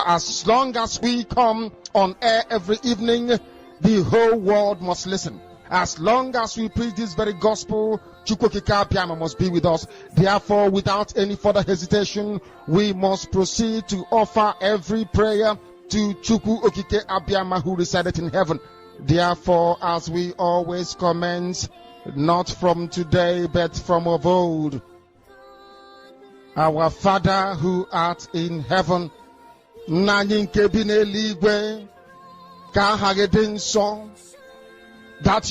As long as we come on air every evening, the whole world must listen. As long as we preach this very gospel, Chukwokika Abiyama must be with us. Therefore, without any further hesitation, we must proceed to offer every prayer to Chukwu Okike Abiyama who resided in heaven. Therefore, as we always commence, not from today, but from of old, our Father who art in heaven, that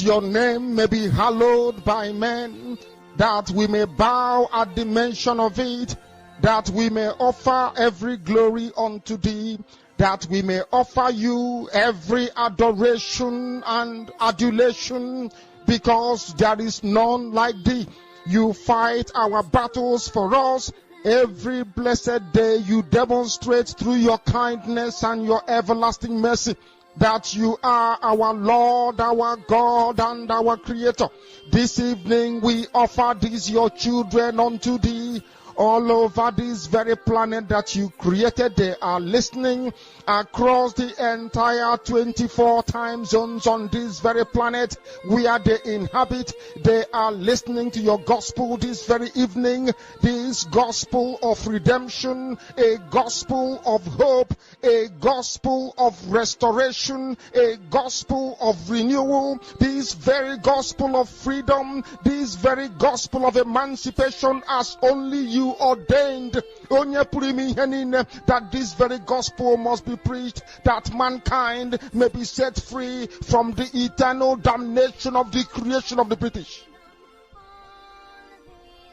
your name may be hallowed by men, that we may bow at the mention of it, that we may offer every glory unto thee, that we may offer you every adoration and adulation, because there is none like thee. You fight our battles for us. Every blessed day you demonstrate through your kindness and your everlasting mercy that you are our Lord, our God, and our Creator. This evening we offer these your children unto thee. All over this very planet that you created, they are listening across the entire 24 time zones on this very planet where they inhabit. They are listening to your gospel this very evening, this gospel of redemption, a gospel of hope, a gospel of restoration, a gospel of renewal, this very gospel of freedom, this very gospel of emancipation as only you ordained, that this very gospel must be preached, that mankind may be set free from the eternal damnation of the creation of the British.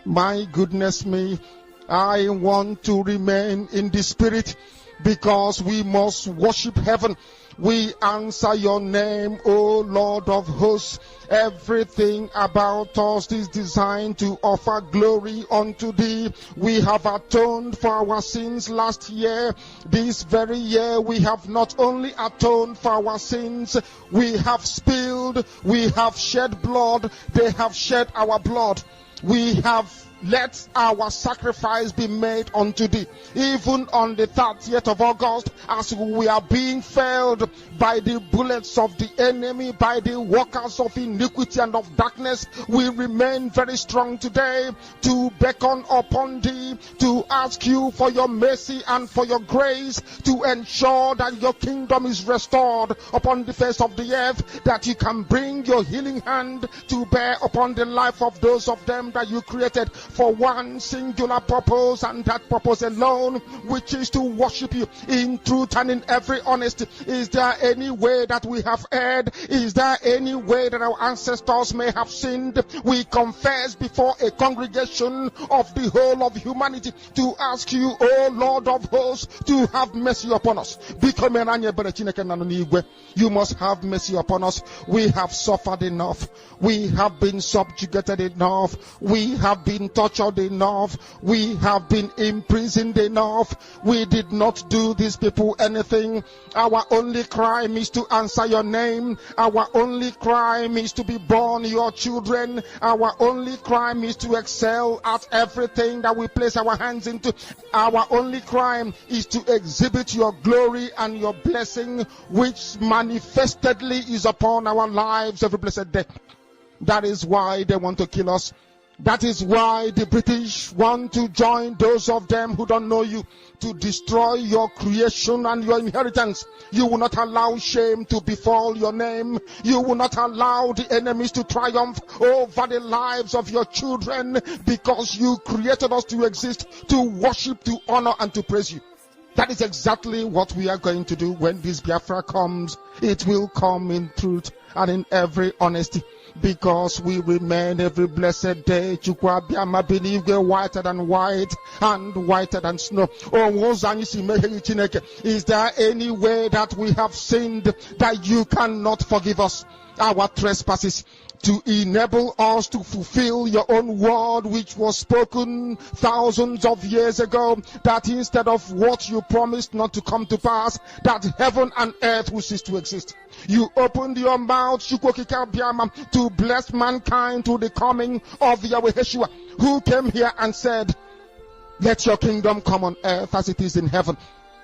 My goodness me, I want to remain in the spirit, because we must worship heaven. We answer your name, O Lord of hosts. Everything about us is designed to offer glory unto thee. We have atoned for our sins last year. This very year we have not only atoned for our sins, we have spilled, we have shed blood, they have shed our blood. We have let our sacrifice be made unto thee. Even on the 30th of August, as we are being felled by the bullets of the enemy, by the workers of iniquity and of darkness, we remain very strong today to beckon upon thee, to ask you for your mercy and for your grace, to ensure that your kingdom is restored upon the face of the earth, that you can bring your healing hand to bear upon the life of those of them that you created for one singular purpose, and that purpose alone, which is to worship you in truth and in every honesty. Is there any way that we have erred? Is there any way that our ancestors may have sinned? We confess before a congregation of the whole of humanity to ask you, O Lord of hosts, to have mercy upon us. You must have mercy upon us. We have suffered enough. We have been subjugated enough. We have been tortured enough. We have been imprisoned enough. We did not do these people anything. Our only crime is to answer your name. Our only crime is to be born your children. Our only crime is to excel at everything that we place our hands into. Our only crime is to exhibit your glory and your blessing, which manifestedly is upon our lives every blessed day. That is why they want to kill us. That is why the British want to join those of them who don't know you to destroy your creation and your inheritance. You will not allow shame to befall your name. You will not allow the enemies to triumph over the lives of your children, because you created us to exist, to worship, to honor, and to praise you. That is exactly what we are going to do when this Biafra comes. It will come in truth and in every honesty, because we remain every blessed day whiter than white and whiter than snow. Is there any way that we have sinned that you cannot forgive us our trespasses, to enable us to fulfill your own word, which was spoken thousands of years ago, that instead of what you promised not to come to pass, that heaven and earth will cease to exist? You opened your mouth to bless mankind to the coming of Yahweh Yeshua, who came here and said, let your kingdom come on earth as it is in heaven.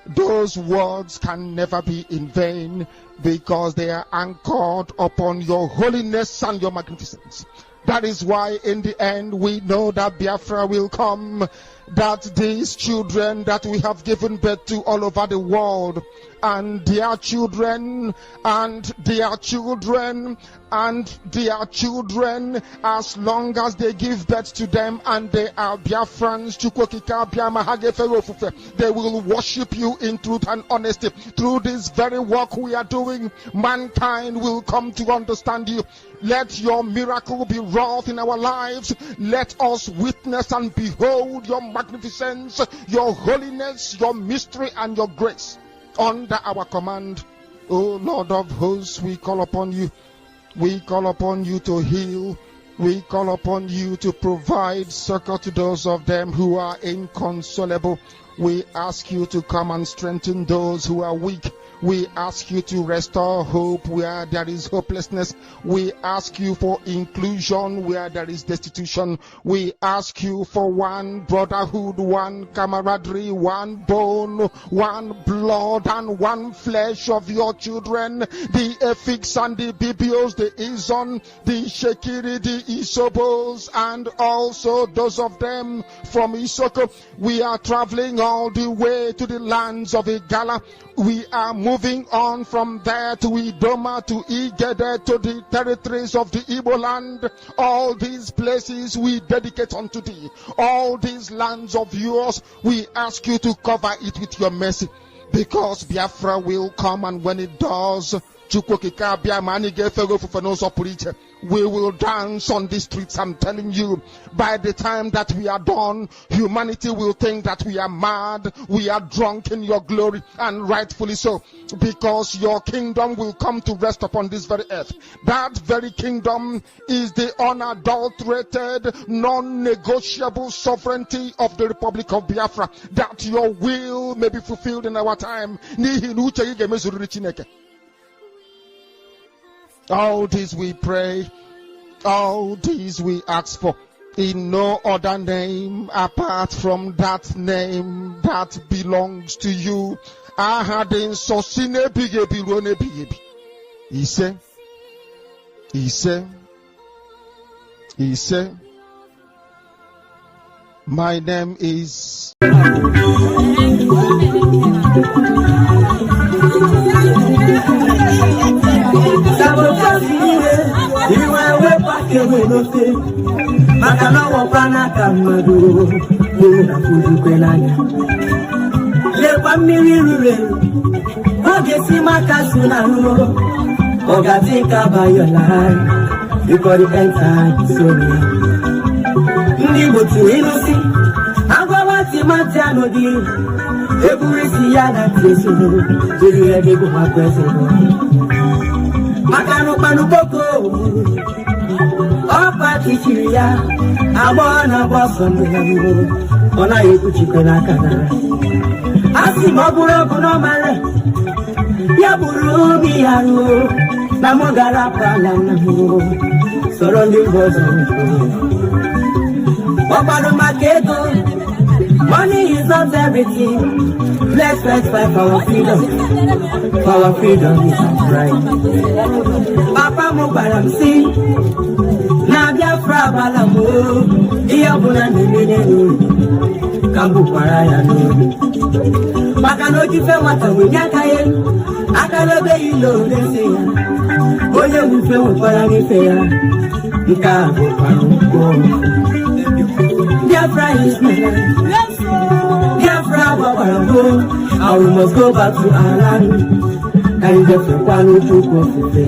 those words can never be in vain, because they are anchored upon your holiness and your magnificence. That is why in the end we know that Biafra will come, that these children that we have given birth to all over the world, and their children, and their children, and their children, as long as they give birth to them and they are Biafrans, they will worship you in truth and honesty. Through this very work we are doing, mankind will come to understand you. Let your miracle be wrought in our lives. Let us witness and behold your magnificence, your holiness, your mystery, and your grace under our command. O Lord of hosts, we call upon you. We call upon you to heal. We call upon you to provide succor to those of them who are inconsolable. We ask you to come and strengthen those who are weak. We ask you to restore hope where there is hopelessness. We ask you for inclusion where there is destitution. We ask you for one brotherhood, one camaraderie, one bone, one blood, and one flesh of your children. The Efiks and the Bibios, the Izon, the Shekiri, the Isobos, and also those of them from Isoko. We are traveling all the way to the lands of Igala. We are moving on from there to Idoma, to Igede, to the territories of the Igbo land. All these places we dedicate unto thee. All these lands of yours, we ask you to cover it with your mercy. Because Biafra will come, and when it does, we will dance on the streets. I'm telling you, by the time that we are done, humanity will think that we are mad, we are drunk in your glory, and rightfully so, because your kingdom will come to rest upon this very earth. That very kingdom is the unadulterated, non-negotiable sovereignty of the Republic of Biafra, that your will may be fulfilled in our time. All this we pray, all these we ask for, in no other name apart from that name that belongs to you. He said, my name is because the end time is so near. Ndibo tu inusi, agwa timati anodi. Eburisi ya na teso, jiri ebe go makwese. Makano panu boko, opa tichiria, abona boso mbele. Ona yeku chikena kana. Asi maburo kuno male, ya buru biyaru. Namogara pala namu, surrounding bozo. Wapado maketo, money is not everything. Let's fight for our freedom. For our freedom is our right. Papa Mubaram si, Nabia Frabalamu, Iabuna Nene, Kambu Paraya no. Makanoji fe wata winyakaye, akalobe ilo leseya. Oye ufe wapara nifeya, Nkago panuko. Biafra is my life. Biafra wabarabo, and we must go back to our land. And Biafra kwanu chuko fufe.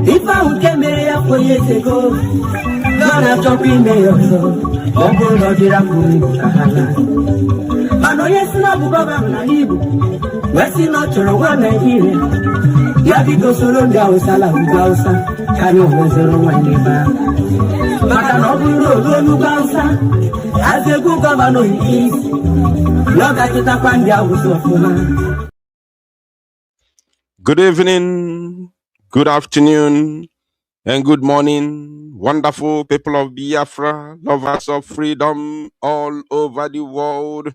If I would get me up 4 years ago, gonna jump in there also. Bongo no dira kuri kahala. Mano yes na bugoba na hibu. Wesi no choro wa Nigeria. Ya biko solo ndia usala ugausa. Kani wezero wa neba. Maka no buro lo lugausa. As Ezegu Governor is Yoga Chitapandia Usofuma. Good evening, good afternoon, and good morning, wonderful people of Biafra, lovers of freedom all over the world.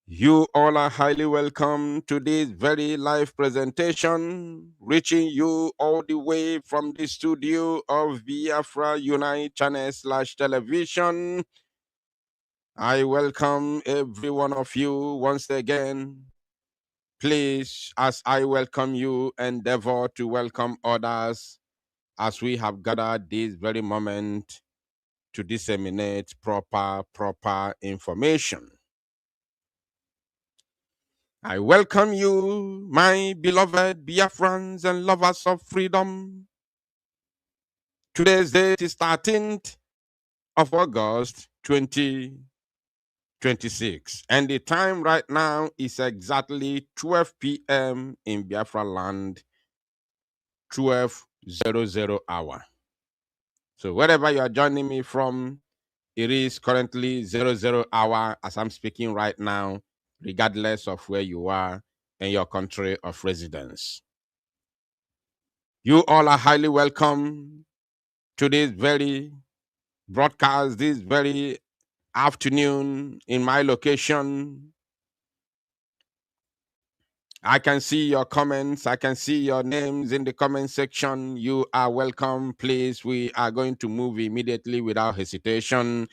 You all are highly welcome to this very live presentation, reaching you all the way from the studio of Biafra Unite Channel / television. I welcome every one of you once again. Please, as I welcome you, endeavor to welcome others as we have gathered this very moment to disseminate proper information. I welcome you, my beloved Biafrans and lovers of freedom. Today's date is 13th of August 2026, and the time right now is exactly 12 p.m. in Biafra land, 12:00 hour. So wherever you are joining me from, it is currently 00 hour as I'm speaking right now, regardless of where you are in your country of residence. You all are highly welcome to this very broadcast, this very afternoon in my location. I can see your comments. I can see your names in the comment section. You are welcome. Please, we are going to move immediately without hesitation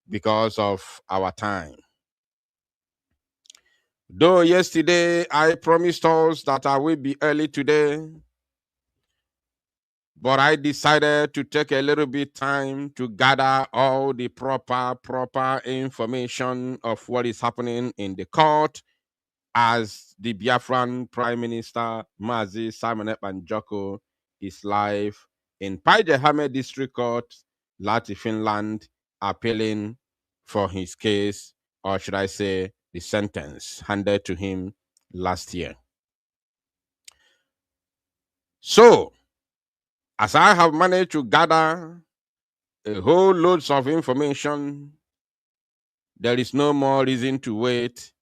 because of our time. Though yesterday I promised us that I will be early today, but I decided to take a little bit time to gather all the proper information of what is happening in the court as the Biafran Prime Minister Mazi Simon Ekpa Njoko is live in Paijehame District Court, Lati, Finland, appealing for his case, or should I say the sentence handed to him last year. So, as I have managed to gather a whole loads of information, there is no more reason to wait,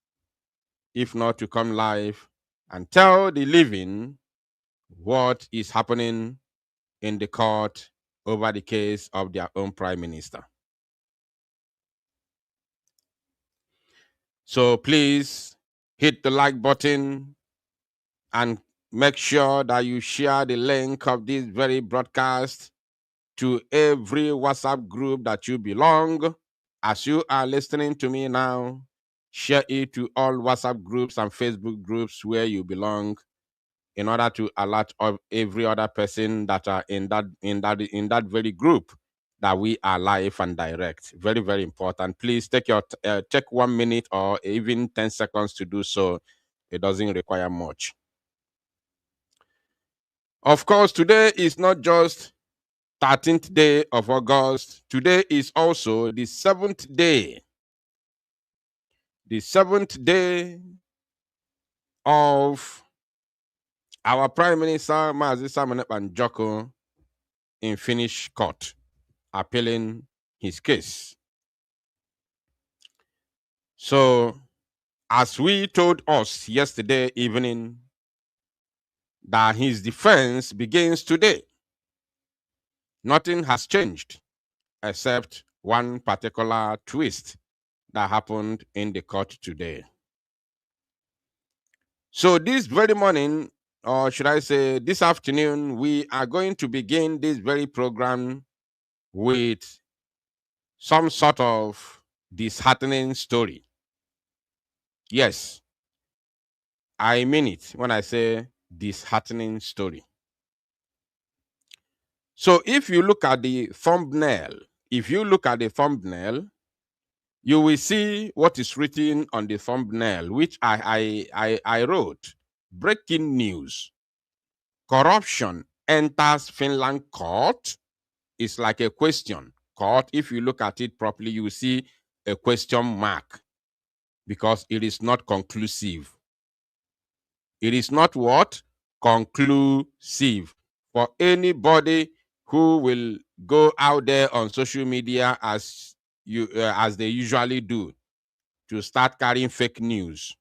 if not to come live and tell the living what is happening in the court over the case of their own prime minister. So please hit the like button and make sure that you share the link of this very broadcast to every WhatsApp group that you belong. As you are listening to me now, share it to all WhatsApp groups and Facebook groups where you belong, in order to alert of every other person that are in that very group that we are live and direct. Very important. Please take take 1 minute or even 10 seconds to do so. It doesn't require much. Of course, today is not just 13th day of August. Today is also the 7th day. The 7th day of our Prime Minister Mazi Simon Ekpa Njoko in Finnish court, appealing his case. So, as we told us yesterday evening, that his defense begins today. Nothing has changed except one particular twist that happened in the court today. So this very morning, or should I say this afternoon, we are going to begin this very program with some sort of disheartening story. Yes, I mean it when I say disheartening story. So if you look at the thumbnail, you will see what is written on the thumbnail, which I wrote. Breaking news. Corruption enters Finland court. Is like a question. Court, if you look at it properly, you will see a question mark, because it is not conclusive. It is not what? Conclusive. For anybody who will go out there on social media as as they usually do, to start carrying fake news.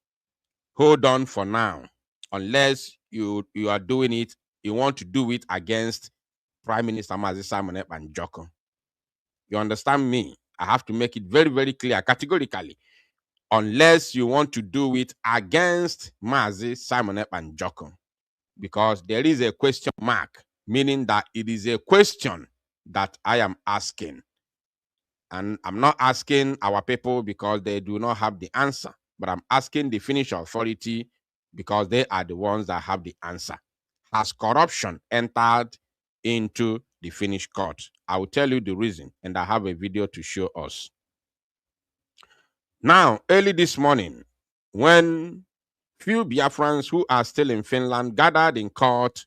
Hold on for now, unless you are doing it, you want to do it against Prime Minister Mazi Simon Ekpa Njoko. You understand me? I have to make it very, very clear, categorically. Unless you want to do it against Mazi Simon Ekpa Njoko, because there is a question mark, meaning that it is a question that I am asking. And I'm not asking our people because they do not have the answer, but I'm asking the Finnish authority because they are the ones that have the answer. Has corruption entered into the Finnish court? I will tell you the reason, and I have a video to show us. Now, early this morning, when few Biafrans who are still in Finland gathered in court,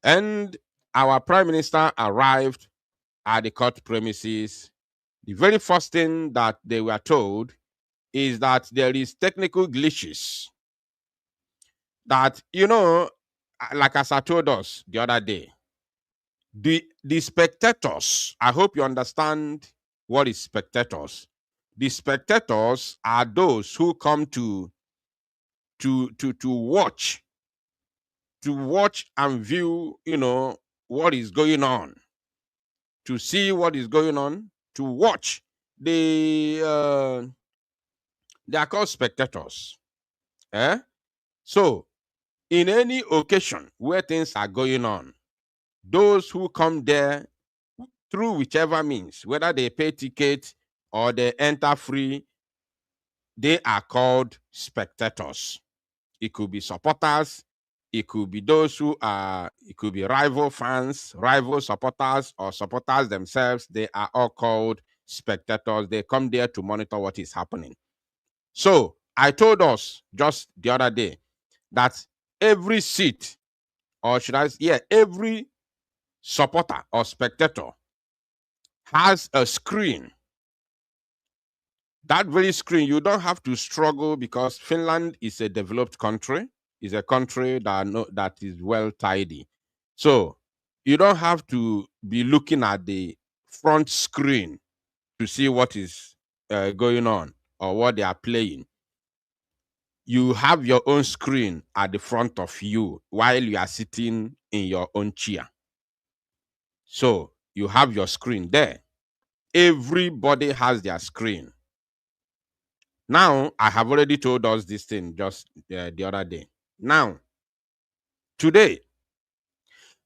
and our Prime Minister arrived at the court premises, the very first thing that they were told is that there is technical glitches. That, like as I told us the other day, the spectators, I hope you understand what is spectators. The spectators are those who come to watch and view, what is going on, to see what is going on, to watch. They are called spectators. So, in any occasion where things are going on, those who come there through whichever means, whether they pay ticket or they enter free, they are called spectators. It could be supporters, it could be those who are, it could be rival fans, rival supporters, or supporters themselves. They are all called spectators. They come there to monitor what is happening. So I told us just the other day that every seat, or should I say, every supporter or spectator has a screen. That very screen, you don't have to struggle, because Finland is a developed country, is a country that is well tidy. So you don't have to be looking at the front screen to see what is going on or what they are playing. You have your own screen at the front of you while you are sitting in your own chair. So you have your screen there. Everybody has their screen. Now, I have already told us this thing just the other day. Now, today,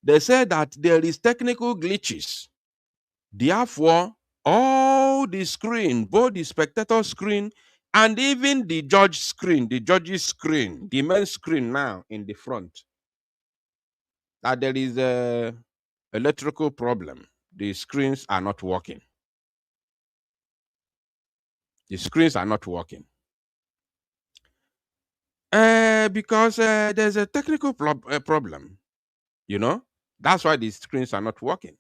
they said that there is technical glitches. Therefore, all the screen, both the spectator screen and even the judge screen, the judge's screen, the main screen now in the front, that there is a electrical problem. The screens are not working. The screens are not working. Because there's a technical problem, That's why the screens are not working.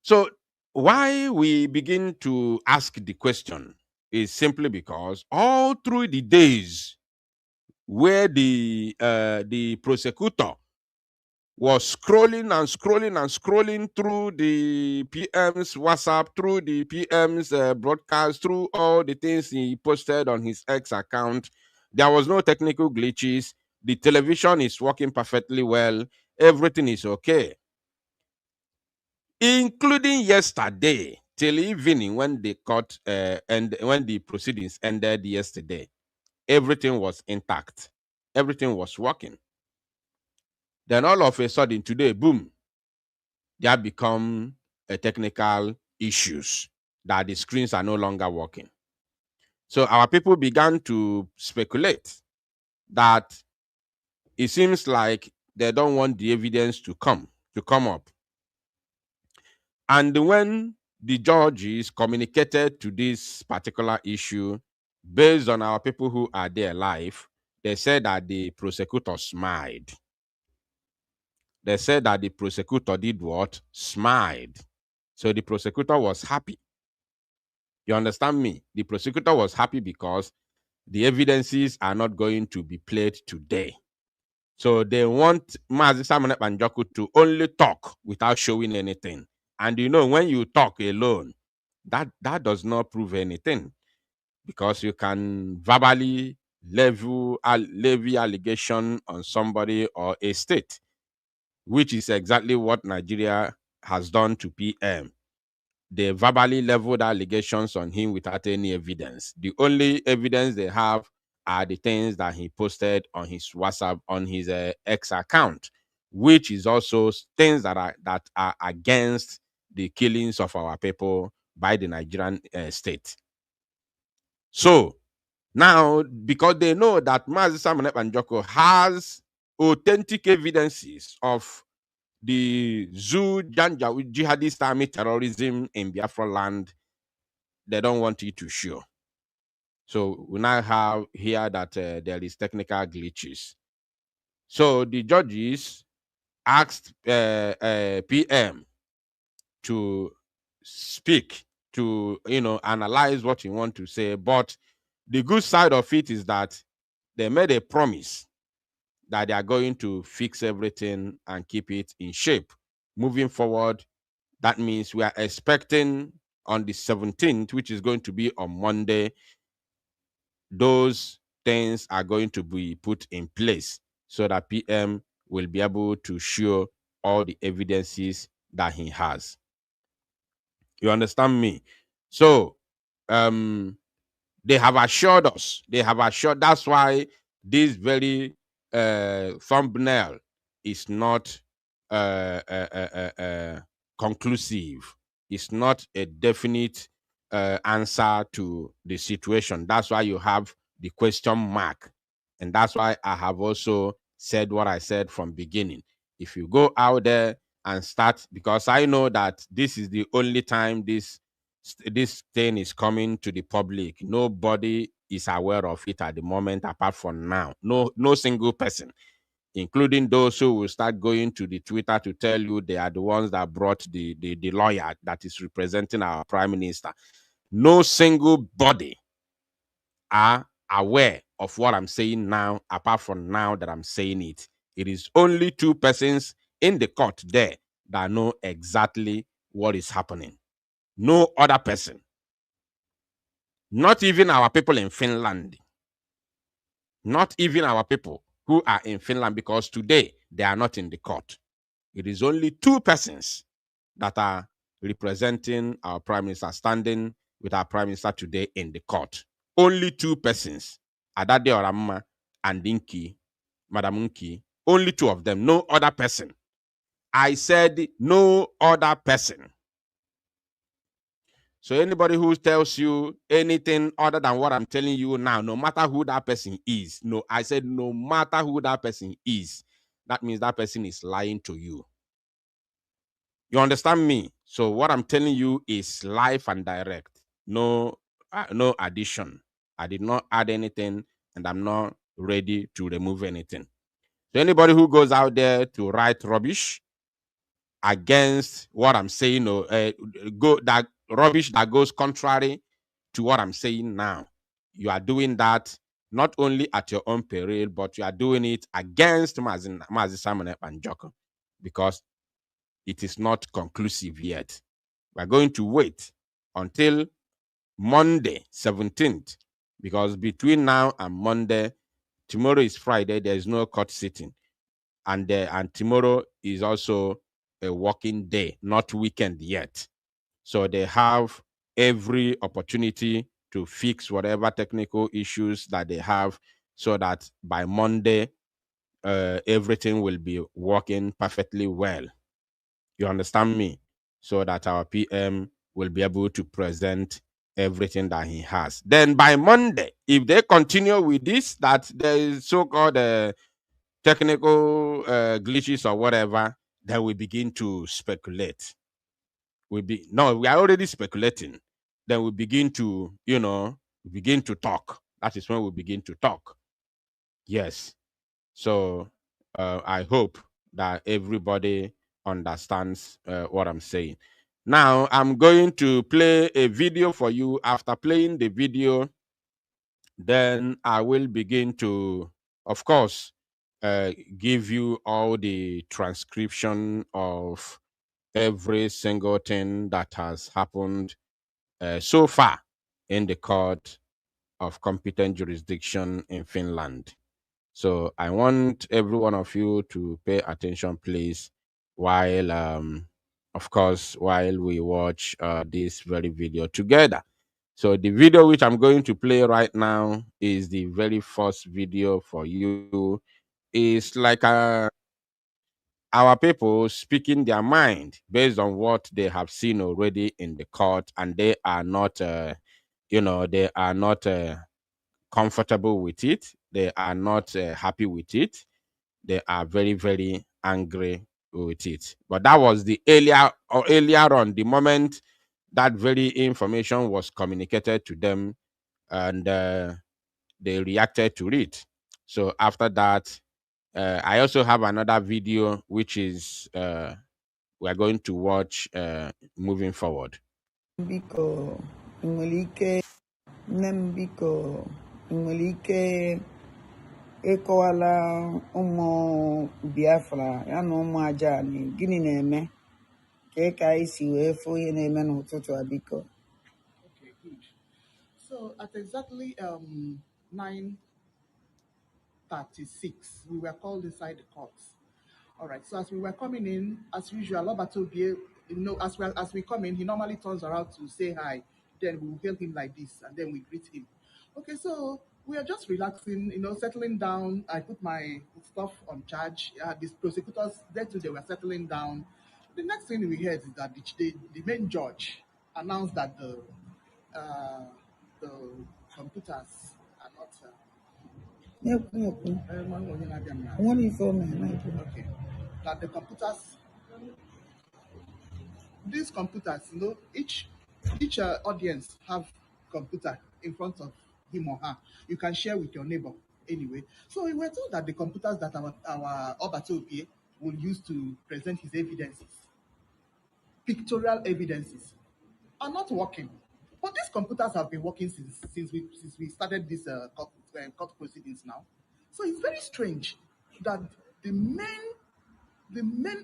So why we begin to ask the question is simply because all through the days where the prosecutor was scrolling and scrolling and scrolling through the PM's WhatsApp, through the PM's broadcast, through all the things he posted on his X account, there was no technical glitches. The television is working perfectly well. Everything is okay. Including yesterday till evening when the court and when the proceedings ended yesterday, everything was intact. Everything was working. Then all of a sudden today, boom, there become technical issues that the screens are no longer working. So our people began to speculate that it seems like they don't want the evidence to come up. And when the judges communicated to this particular issue, based on our people who are there live, they said that the prosecutor smiled. They said that the prosecutor did what? Smiled. So the prosecutor was happy. You understand me? The prosecutor was happy because the evidences are not going to be played today. So they want Mazi Simon Ekpa Njoko to only talk without showing anything. And when you talk alone, that does not prove anything, because you can verbally levy allegation on somebody or a state, which is exactly what Nigeria has done to PM. They verbally leveled allegations on him without any evidence. The only evidence they have are the things that he posted on his WhatsApp, on his X account, which is also things that are against the killings of our people by the Nigerian state. So now, because they know that Mazi Simon Ekpa has authentic evidences of the Zoo Janjaweed jihadist army terrorism in Biafra land, they don't want it to show. So we now have here that there is technical glitches. So the judges asked PM to speak, to analyze what he want to say. But the good side of it is that they made a promise that they are going to fix everything and keep it in shape. Moving forward, that means we are expecting on the 17th, which is going to be on Monday, those things are going to be put in place so that PM will be able to show all the evidences that he has. You understand me? So they have assured us. That's why this very thumbnail is not conclusive. It's not a definite answer to the situation. That's why you have the question mark. And that's why I have also said what I said from beginning. If you go out there and start, because I know that this is the only time this thing is coming to the public. Nobody is aware of it at the moment apart from now. No single person, including those who will start going to the Twitter to tell you they are the ones that brought the lawyer that is representing our prime minister. No single body are aware of what I'm saying now, apart from now that I'm saying it. It is only two persons in the court there that know exactly what is happening. No other person. Not even our people in Finland. Not even our people who are in Finland, because today they are not in the court. It is only two persons that are representing our prime minister, standing with our prime minister today in the court. Only two persons, Adade Oramma and Inki, Madam Nki. Only two of them, no other person. I said no other person. So anybody who tells you anything other than what I'm telling you now, no matter who that person is, no, I said no matter who that person is, that means that person is lying to you. You understand me? So what I'm telling you is live and direct. No addition. I did not add anything, and I'm not ready to remove anything. So anybody who goes out there to write rubbish against what I'm saying, or that rubbish that goes contrary to what I'm saying now, you are doing that not only at your own peril, but you are doing it against Mazi Simon Ekpa, because it is not conclusive yet. We're going to wait until Monday, 17th, because between now and Monday, tomorrow is Friday, there is no court sitting. And tomorrow is also a working day, not weekend yet. So they have every opportunity to fix whatever technical issues that they have, so that by Monday, everything will be working perfectly well. You understand me? So that our PM will be able to present everything that he has. Then by Monday, if they continue with this, that there is so-called technical glitches or whatever, then we begin to speculate. We are already speculating. Then we begin to, talk. That is when we begin to talk. Yes. So I hope that everybody understands what I'm saying. Now I'm going to play a video for you. After playing the video, then I will begin to, of course, give you all the transcription of every single thing that has happened so far in the court of competent jurisdiction in Finland. So I want every one of you to pay attention, please, while, of course, while we watch this very video together. So the video which I'm going to play right now is the very first video for you. It's like our people speaking their mind based on what they have seen already in the court, and they are not, they are not comfortable with it. They are not happy with it. They are very, very angry with it. But that was the earlier on, the moment that very information was communicated to them, and they reacted to it. So after that, I also have another video which is we are going to watch moving forward. Biko, nwere ike nne m biko nwere ike ịkọwala ụmụ Biafra ya na ụmụ Ajani gịnị na-eme ka anyị si wee fụ ihe na-eme n'ụtụtụ a biko. Okay, good. So at exactly 9:36, we were called inside the court. All right. So as we were coming in, as usual, Obatobie, as we come in, he normally turns around to say hi. Then we will hail him like this, and then we greet him. Okay, so we are just relaxing, settling down. I put my stuff on charge. These prosecutors, they were settling down. The next thing we heard is that the main judge announced that the computers are not. Okay. That the computers, these computers, each audience have computer in front of him or her. You can share with your neighbor anyway. So we were told that the computers that our Obatopie will use to present his evidences, pictorial evidences, are not working. But these computers have been working since we started this court proceedings now. So it's very strange that the main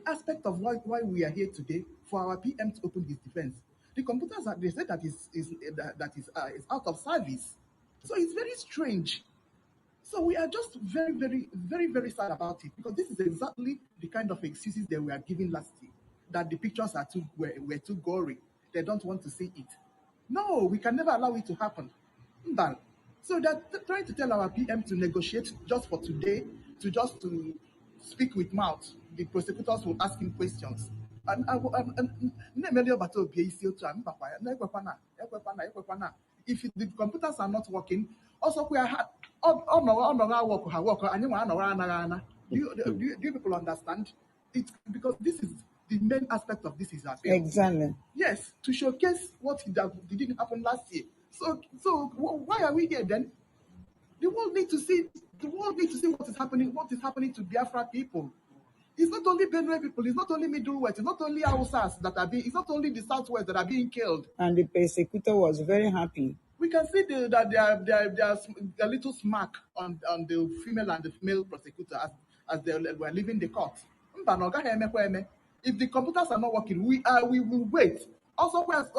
aspect of why we are here today, for our PM to open his defense, the computers they said that is out of service. So it's very strange. So we are just very, very, very, very sad about it, because this is exactly the kind of excuses that we are giving last year, that the pictures were too gory. They don't want to see it. No, we can never allow it to happen. So they're trying to tell our PM to negotiate just for today, to speak with mouth. The prosecutors will ask him questions. If the computers are not working, also we are do you people understand? It's because this is the main aspect of this is appeal. Exactly. Yes, to showcase what didn't happen last year. So why are we here then? The world needs to see what is happening to Biafra people. It's not only Benue people, it's not only Middle West, it's not only Hausas it's not only the Southwest that are being killed. And the persecutor was very happy. We can see that there are a little smack on the female and the male prosecutor as they were leaving the court. If the computers are not working, we will wait. Also, because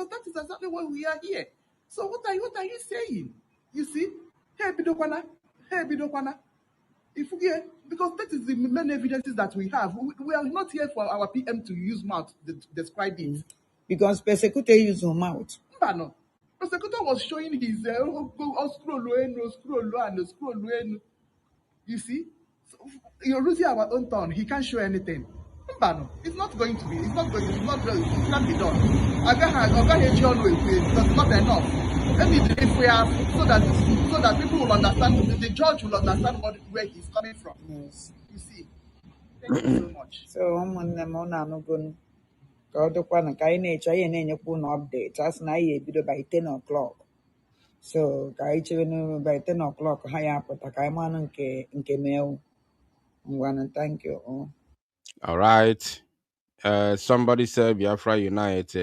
that is exactly why we are here. So what are you saying? You see, hey Bidokwana. Because that is the main evidences that we have. We are not here for our PM to use mouth to describe it. Because persecutor used her mouth. No. Prosecutor was showing his scroll. You see? So, you're losing our own turn. He can't show anything. It's not going to be. It can't be done. That's not enough. If we have so that people will understand, the judge will understand where he's coming from. Yes. You see. Thank you so much. So ụmụnne m na-anụgo ka ọ dịkwa na ka anyị na-eche anyị na-enyekwa ụnụ update asị na anyị ebido by 10 o'clock. So ka anyị chere n'ụlọ by 10 o'clock ha ya apụta ka anyị manụ nke mewu. Ngwanụ, thank you. All right. Somebody said Biafra Unite.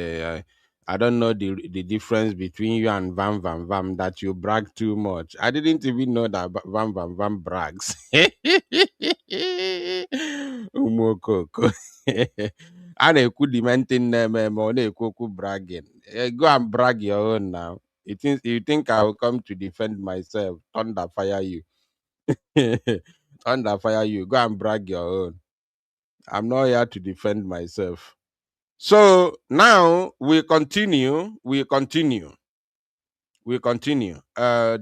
I don't know the difference between you and Vam Vam Vam, that you brag too much. I didn't even know that Vam Vam Vam brags. Umokoko. I na-ekwu the main thing na-eme ma ọ na-ekwu bragging. Go and brag your own now. You think I will come to defend myself? Thunder fire you. Thunder fire you. Go and brag your own. I'm not here to defend myself. So now we continue.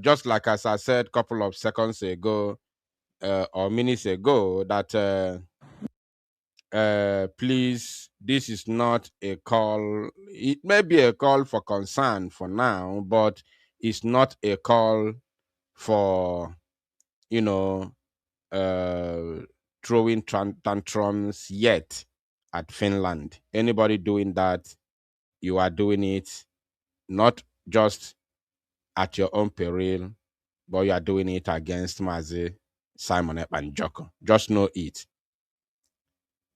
Just like as I said a couple of seconds ago or minutes ago, that please, this is not a call. It may be a call for concern for now, but it's not a call for, you know, throwing tantrums yet at Finland. Anybody doing that, you are doing it not just at your own peril, but you are doing it against Mazi Simon Ekpa and Joko. Just know it.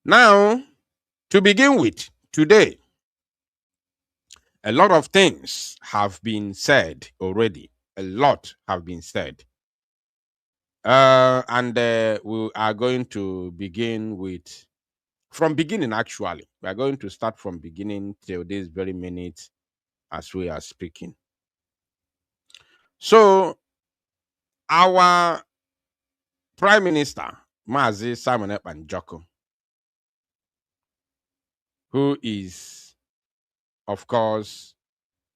Now, to begin with, today, a lot of things have been said already. A lot have been said. And we are going to begin with, from beginning actually. We are going to start from beginning till this very minute as we are speaking. So, our Prime Minister, Mazi Simon Ekpa and Joko, who is, of course,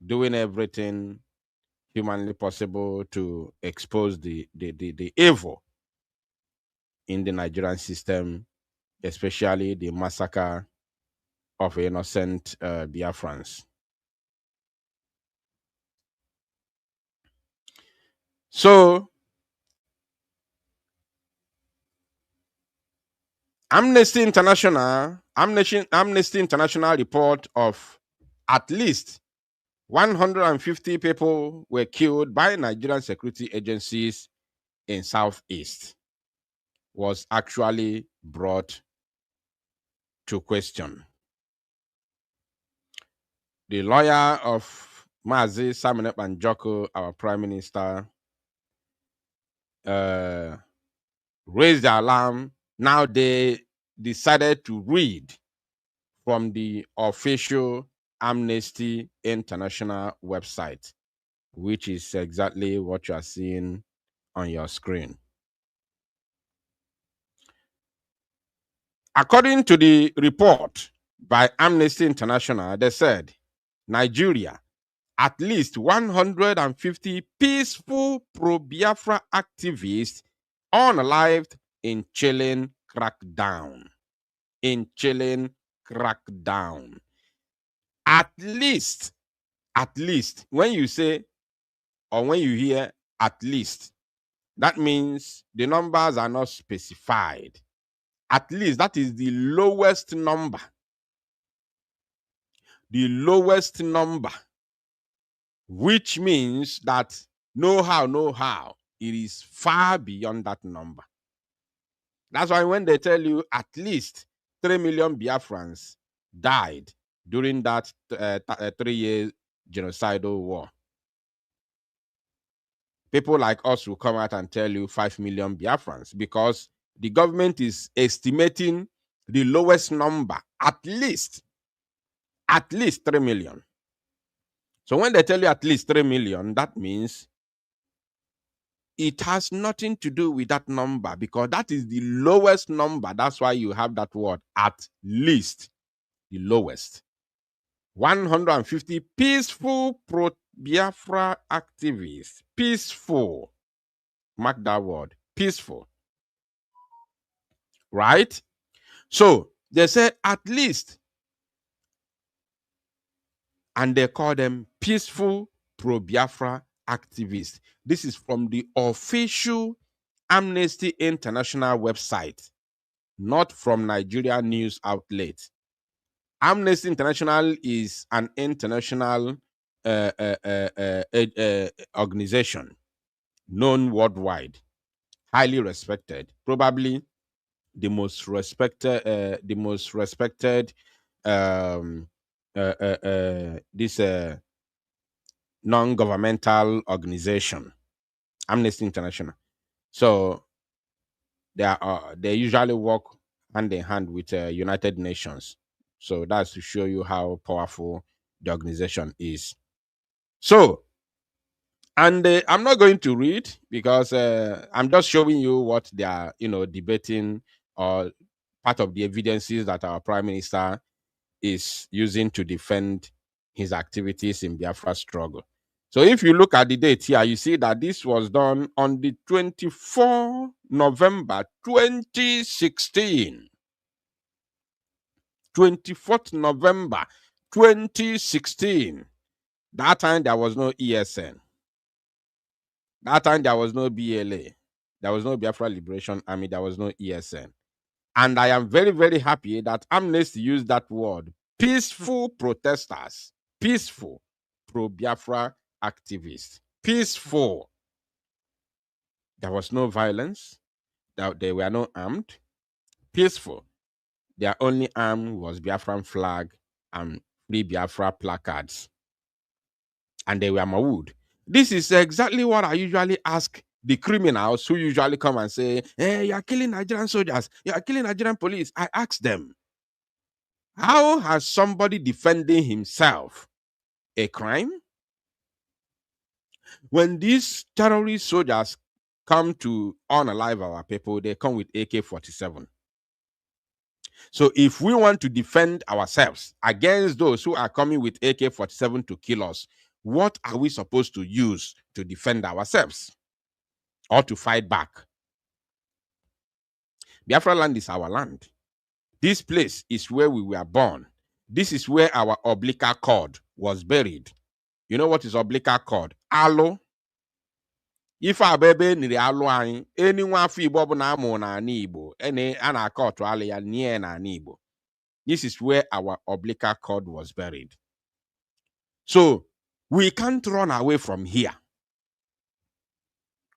doing everything humanly possible to expose the evil in the Nigerian system, especially the massacre of innocent Biafrans. So, Amnesty International report of at least 150 people were killed by Nigerian security agencies in Southeast was actually brought to question. The lawyer of Mazi Simon Ekpa and Joko, our Prime Minister, raised the alarm. Now they decided to read from the official Amnesty International website, which is exactly what you are seeing on your screen. According to the report by Amnesty International, they said Nigeria, at least 150 peaceful pro-Biafra activists unalived in chilling crackdown. At least, when you say or when you hear at least, that means the numbers are not specified. At least that is the lowest number. The lowest number, which means that no how, it is far beyond that number. That's why when they tell you at least 3 million Biafrans died during that 3-year genocidal war, people like us will come out and tell you 5 million Biafrans, because the government is estimating the lowest number, at least 3 million. So when they tell you at least 3 million, that means it has nothing to do with that number, because that is the lowest number. That's why you have that word, at least, the lowest. 150 peaceful pro-Biafra activists. Peaceful. Mark that word. Peaceful. Right? So they said at least, and they call them peaceful pro-Biafra activists. This is from the official Amnesty International website, not from Nigeria news outlet. Amnesty International is an international organization known worldwide, highly respected, probably the most respected, this non-governmental organization, Amnesty International. So they usually work hand in hand with United Nations. So that's to show you how powerful the organization is. So, and I'm not going to read because I'm just showing you what they are, debating, or part of the evidences that our prime minister is using to defend his activities in Biafra struggle. So if you look at the date here, you see that this was done on the 24th November 2016. 24th November 2016. That time there was no ESN. That time there was no BLA. There was no Biafra Liberation Army. There was no ESN. And I am very, very happy that Amnesty used that word. Peaceful protesters. Peaceful pro-Biafra activists. Peaceful. There was no violence. They were not armed. Peaceful. Their only arm was Biafran flag and Free Biafra placards. And they were Mawood. This is exactly what I usually ask the criminals who usually come and say, hey, you're killing Nigerian soldiers, you're killing Nigerian police. I ask them, how has somebody defending himself a crime? When these terrorist soldiers come to unalive our people, they come with AK-47. So if we want to defend ourselves against those who are coming with AK-47 to kill us, what are we supposed to use to defend ourselves or to fight back? Biafra land is our land. This place is where we were born. This is where our umbilical cord was buried. You know what is umbilical cord? Alo. If our baby niri alo anyị, anyone afọ Igbo bụ na amụ na ana Igbo, ene a na-akọ otu ala ya nie na ana Igbo. This is where our umbilical cord was buried. So we can't run away from here.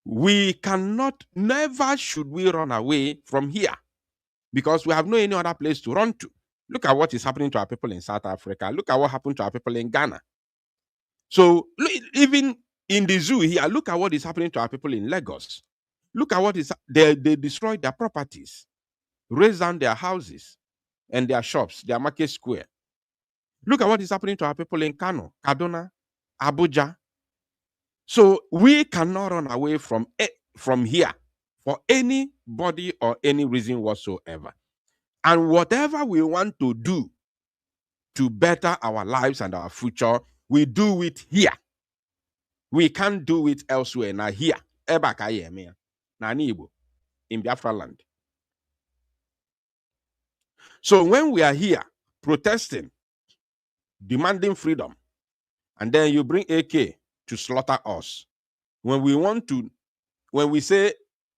We cannot, never should we run away from here, because we have no any other place to run to. Look at what is happening to our people in South Africa. Look at what happened to our people in Ghana. So even in the zoo here, look at what is happening to our people in Lagos. Look at what is, they destroyed their properties, raised down their houses and their shops, their market square. Look at what is happening to our people in Kano, Kaduna, Abuja. So we cannot run away from here for anybody or any reason whatsoever. And whatever we want to do to better our lives and our future, we do it here. We can't do it elsewhere. Now here, in Biafra land. So when we are here protesting, demanding freedom, and then you bring AK to slaughter us, when we say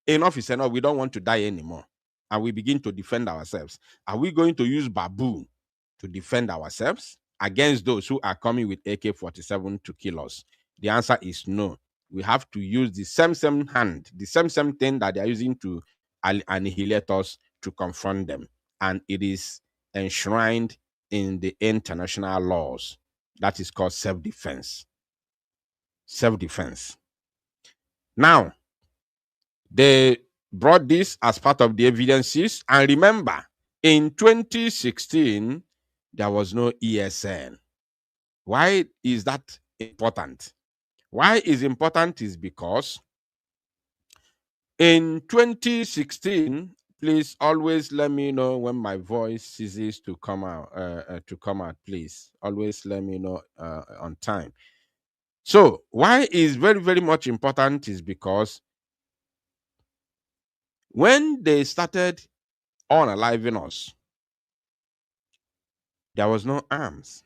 enough is enough, we don't want to die anymore, and we begin to defend ourselves, are we going to use baboon to defend ourselves against those who are coming with AK-47 to kill us? The answer is no. We have to use the same hand, the same thing that they are using to annihilate us, to confront them. And it is enshrined in the international laws. That is called self-defense. Self-defense. Now, they brought this as part of the evidences. And remember, in 2016, there was no ESN. Why is that important? Why is important is because in 2016, please always let me know when my voice ceases to come out. Please always let me know on time. So why is very, very much important is because when they started unaliving us, there was no arms.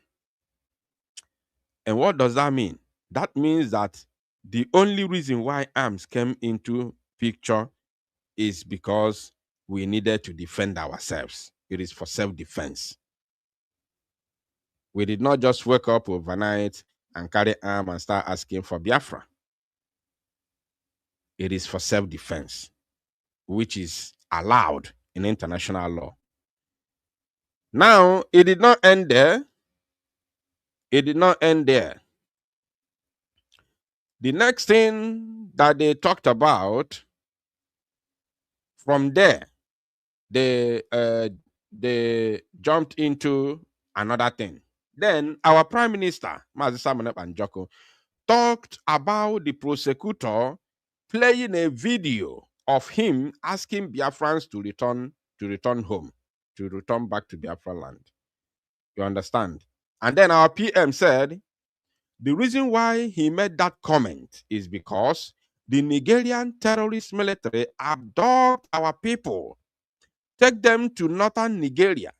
And what does that mean? That means that the only reason why arms came into picture is because we needed to defend ourselves. It is for self-defense. We did not just wake up overnight and carry arm and start asking for Biafra. It is for self-defense, which is allowed in international law. Now, it did not end there. It did not end there. The next thing that they talked about from there, they they jumped into another thing. Then our Prime Minister, Mazi Simon Ekpa, talked about the prosecutor playing a video of him asking Biafrans to return home, to return back to Biafra land. You understand? And then our PM said the reason why he made that comment is because the Nigerian terrorist military abduct our people, take them to northern Nigeria,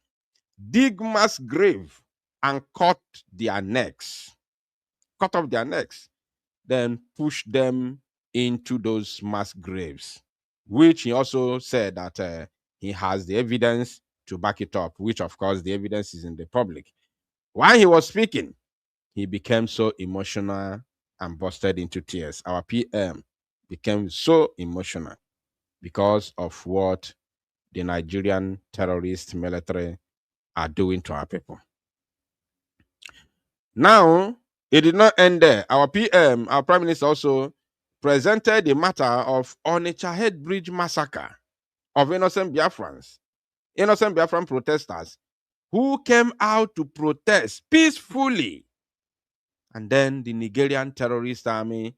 dig mass grave, and cut their necks. Cut off their necks. Then push them into those mass graves, which he also said that he has the evidence to back it up, which of course the evidence is in the public. While he was speaking, he became so emotional and busted into tears. Our PM became so emotional because of what the Nigerian terrorist military are doing to our people. Now, it did not end there. Our PM, our Prime Minister, also presented the matter of Onitsha Head Bridge massacre of innocent Biafrans, innocent Biafran protesters who came out to protest peacefully. And then the Nigerian terrorist army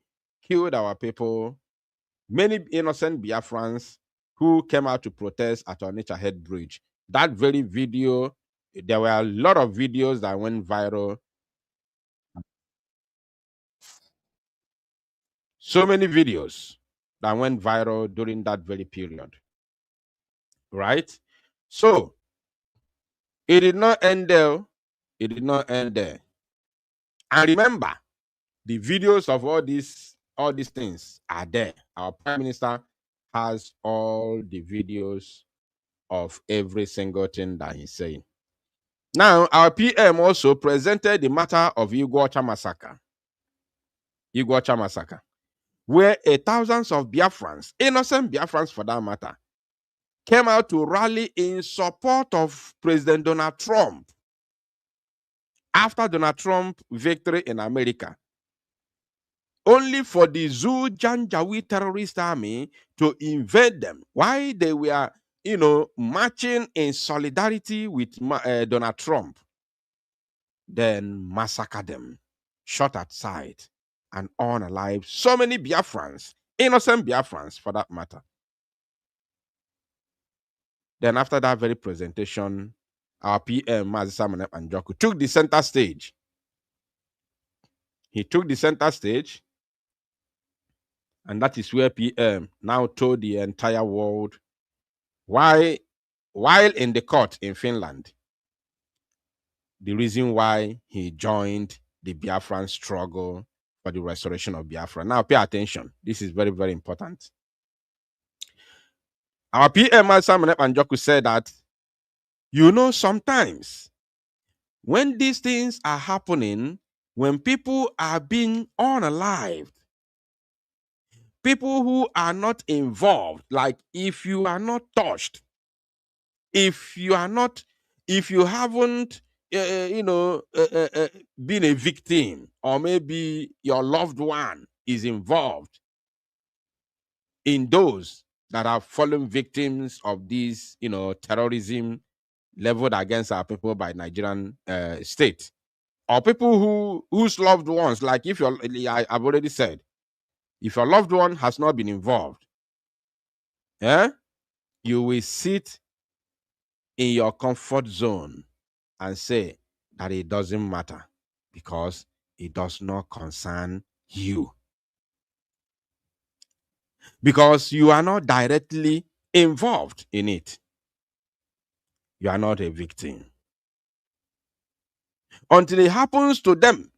killed our people, many innocent Biafrans who came out to protest at Onitsha Head Bridge. That very video, there were a lot of videos that went viral. So many videos that went viral during that very period. Right? So it did not end there. It did not end there. And remember, the videos of all these things are there. Our Prime Minister has all the videos of every single thing that he's saying. Now, our PM also presented the matter of Iguacha massacre. Iguacha massacre, where thousands of Biafrans, innocent Biafrans for that matter, came out to rally in support of President Donald Trump after Donald Trump's victory in America, only for the Zoo Janjaweed terrorist army to invade them. Why they were, marching in solidarity with Donald Trump, then massacre them, shot at sight, and unalive so many Biafrans, innocent Biafrans for that matter. Then after that very presentation, our PM, Mazi Simon Ekpa, took the center stage. He took the center stage, and that is where PM now told the entire world why, while in the court in Finland, the reason why he joined the Biafran struggle for the restoration of Biafra. Now pay attention. This is very, very important. Our PM, Simon Ekpa, said that, sometimes when these things are happening, when people are being unalived, people who are not involved, like if you are not touched, if you haven't, been a victim, or maybe your loved one is involved in those that have fallen victims of this, terrorism leveled against our people by Nigerian state, or people whose loved ones, like if I've already said, if your loved one has not been involved, you will sit in your comfort zone and say that it doesn't matter because it does not concern you. Because you are not directly involved in it. You are not a victim. Until it happens to them.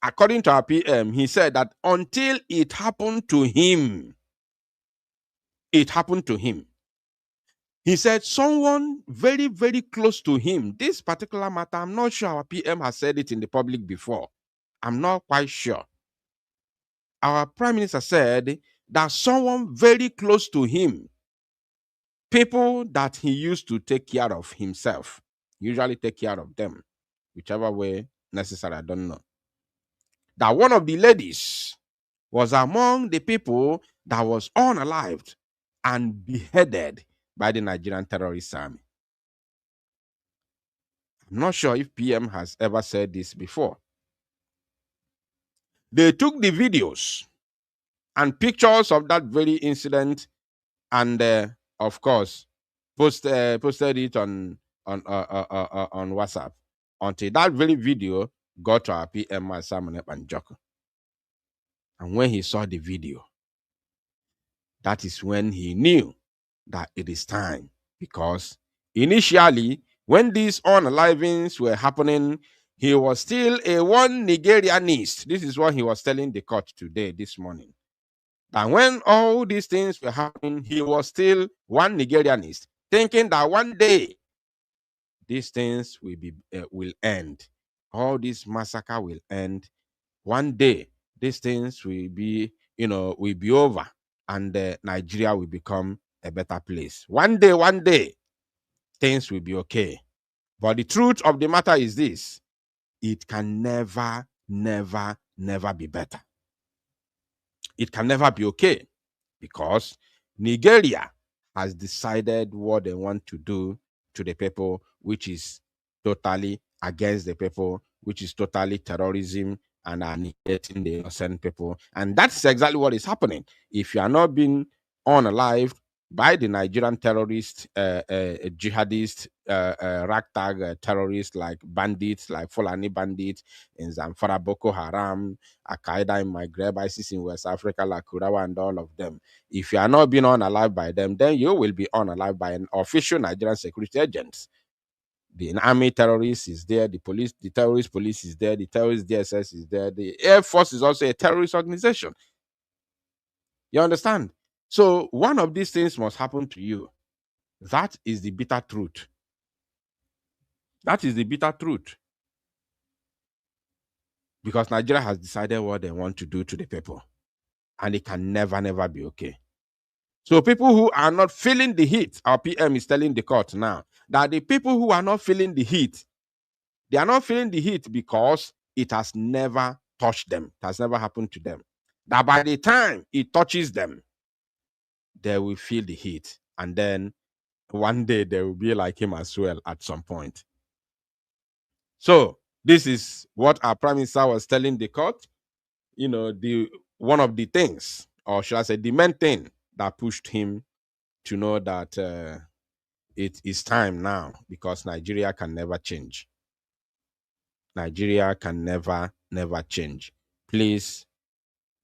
According to our PM, he said that until it happened to him, it happened to him. He said someone very, very close to him, this particular matter, I'm not sure our PM has said it in the public before. I'm not quite sure. Our Prime Minister said that someone very close to him, people that he used to take care of himself, usually take care of them, whichever way necessary, I don't know, that one of the ladies was among the people that was unalived and beheaded by the Nigerian terrorist army. I'm not sure if PM has ever said this before. They took the videos and pictures of that very incident and, of course, posted it on WhatsApp until that very video got to our PM, Simon Ekpa. And when he saw the video, that is when he knew that it is time. Because initially, when these unalivings were happening, he was still a one Nigerianist. This is what he was telling the court today, this morning. And when all these things were happening, he was still one Nigerianist, thinking that one day these things will end. All this massacre will end. One day, these things will be over, and Nigeria will become a better place. One day, things will be okay. But the truth of the matter is this: it can never, never, never be better. It can never be okay, because Nigeria has decided what they want to do to the people, which is totally against the people, which is totally terrorism and annihilating the innocent people. And that's exactly what is happening. If you are not being unalived by the Nigerian terrorists, jihadist, ragtag terrorists like bandits, like Fulani bandits in Zamfara, Boko Haram, Al-Qaeda in Maghreb, ISIS in West Africa, like Kurawa and all of them. If you are not being unalived by them, then you will be unalived by an official Nigerian security agent. The army terrorist is there, the police, the terrorist police is there, the terrorist DSS is there, the Air Force is also a terrorist organization. You understand? So one of these things must happen to you. That is the bitter truth. That is the bitter truth. Because Nigeria has decided what they want to do to the people. And it can never, never be okay. So people who are not feeling the heat, our PM is telling the court now, that the people who are not feeling the heat, they are not feeling the heat because it has never touched them. It has never happened to them. That by the time it touches them, they will feel the heat. And then one day they will be like him as well at some point. So this is what our Prime Minister was telling the court. One of the things, or should I say the main thing that pushed him to know that it is time now, because Nigeria can never change. Nigeria can never, never change. Please,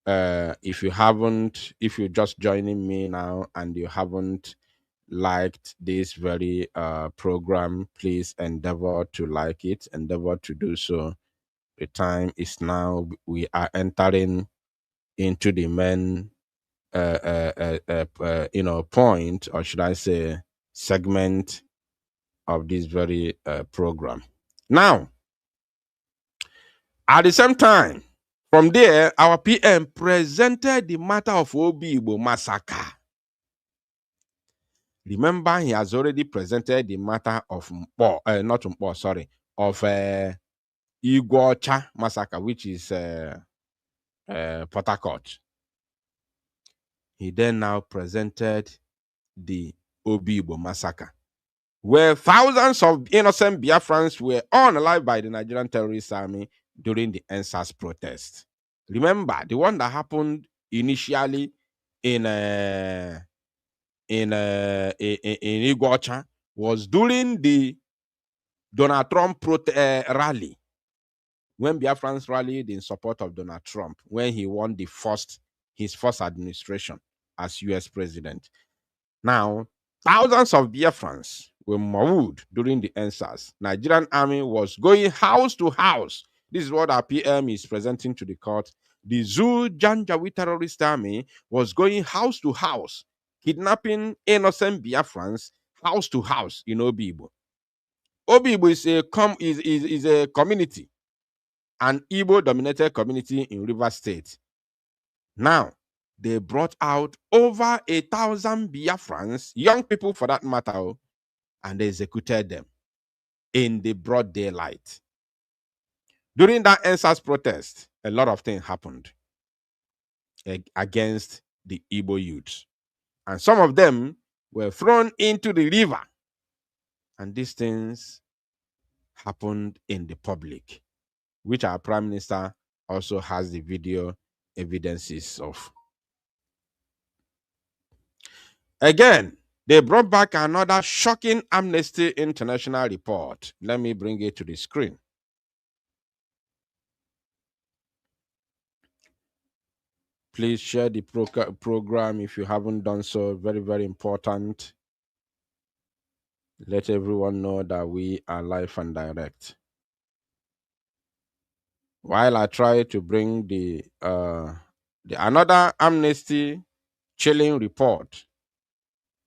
if you're just joining me now and you haven't liked this very program, please endeavor to like it, endeavor to do so. The time is now. We are entering into the main point, or should I say segment of this very program. Now, at the same time, from there, our PM presented the matter of Obi-Igbo massacre. Remember, he has already presented the matter of of Igwocha massacre, which is Port Harcourt. He then now presented the Obi-Igbo massacre, where thousands of innocent Biafrans were unalive by the Nigerian terrorist army during the NSAS protest. Remember, the one that happened initially in Igwocha was during the Donald Trump rally, when Biafrans rallied in support of Donald Trump, when he won his first administration as US president. Now, thousands of Biafrans were mauled during the NSAS. Nigerian army was going house to house. This is what our PM is presenting to the court. The Zoo Janjaweed terrorist army was going house to house, kidnapping innocent Biafrans house to house in Obi-Igbo. Obi-Igbo is a community, an Igbo-dominated community in Rivers State. Now, they brought out over 1,000 Biafrans, young people for that matter, and they executed them in the broad daylight. During that NSAS protest, a lot of things happened against the Igbo youths. And some of them were thrown into the river. And these things happened in the public, which our Prime Minister also has the video evidences of. Again, they brought back another shocking Amnesty International report. Let me bring it to the screen. Please share the program if you haven't done so. Very, very important. Let everyone know that we are live and direct. While I try to bring the another Amnesty chilling report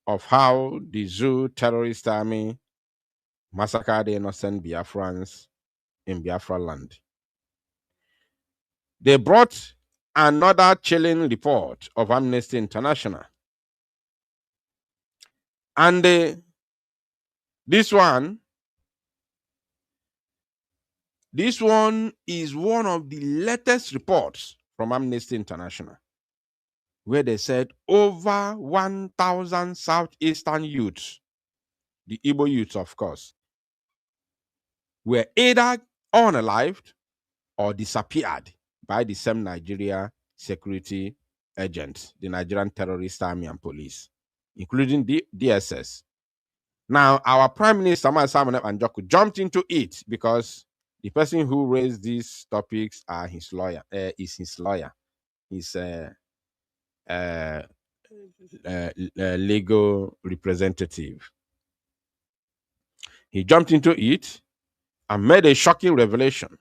of how the Zoo terrorist army massacred the innocent Biafrans in Biafra land. They brought another chilling report of Amnesty International. And this one is one of the latest reports from Amnesty International, where they said over 1,000 Southeastern youths, the Igbo youths, of course, were either unalived or disappeared by the same Nigeria security agents, the Nigerian Terrorist Army and Police, including the DSS. Now, our Prime Minister, Simon Anjoku, jumped into it because the person who raised these topics is his lawyer. He's legal representative. He jumped into it and made a shocking revelation.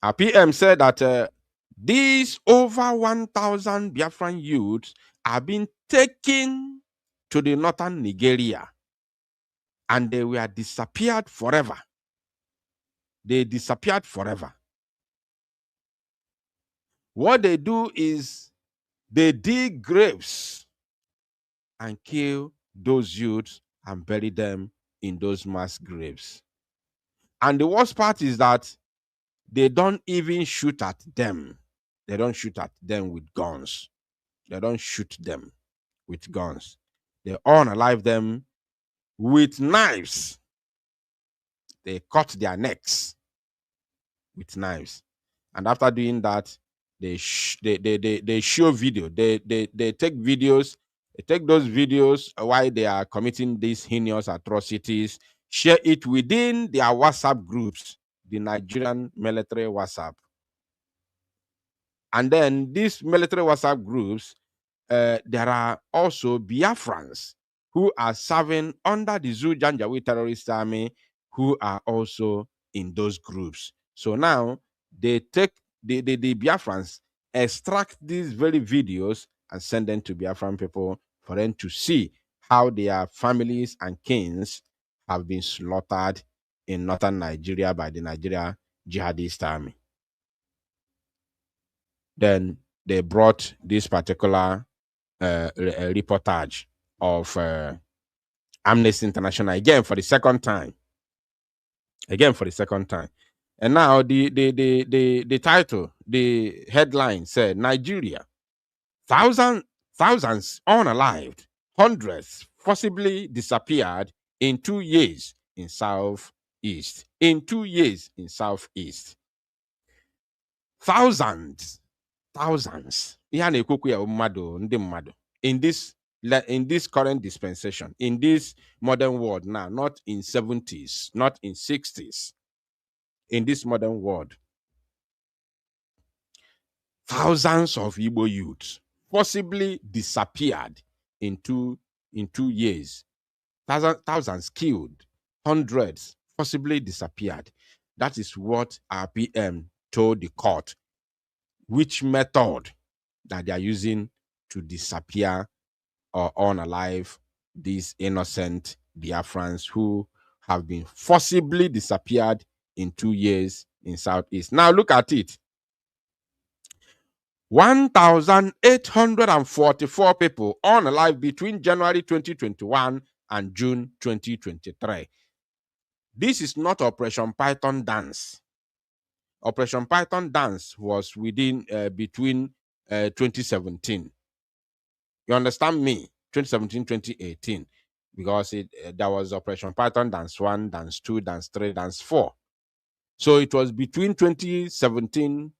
Our PM said that these over 1,000 Biafran youths are being taken to the northern Nigeria and they were disappeared forever. They disappeared forever. What they do is they dig graves and kill those youths and bury them in those mass graves. And the worst part is that they don't even shoot at them. They don't shoot at them with guns. They don't shoot them with guns. They unalive them with knives. They cut their necks with knives. And after doing that, they show video. They take videos. They take those videos while they are committing these heinous atrocities, share it within their WhatsApp groups, the Nigerian military WhatsApp. And then these military WhatsApp groups, there are also Biafrans who are serving under the Zoo Janjaweed terrorist army who are also in those groups. So now they take the Biafrans, extract these very videos and send them to Biafran people for them to see how their families and kins have been slaughtered in northern Nigeria by the Nigeria jihadist army. Then they brought this particular reportage of Amnesty International again for the second time. And now the title, the headline said, Nigeria, thousands unalived, hundreds forcibly disappeared in 2 years in Southeast. In 2 years in Southeast. Thousands. In this current dispensation, in this modern world now, not in 70s, not in 60s, in this modern world, thousands of Igbo youths possibly disappeared in two years. Thousands killed, hundreds possibly disappeared. That is what our PM told the court, which method that they are using to disappear or unalive these innocent Biafrans who have been forcibly disappeared in 2 years in Southeast. Now look at it. 1,844 people unalive between January 2021 and June 2023. This is not Operation Python dance. Operation Python dance was between 2017. You understand me? 2017, 2018. because there was Operation Python Dance 1, Dance 2, Dance 3, Dance 4. So it was between 2017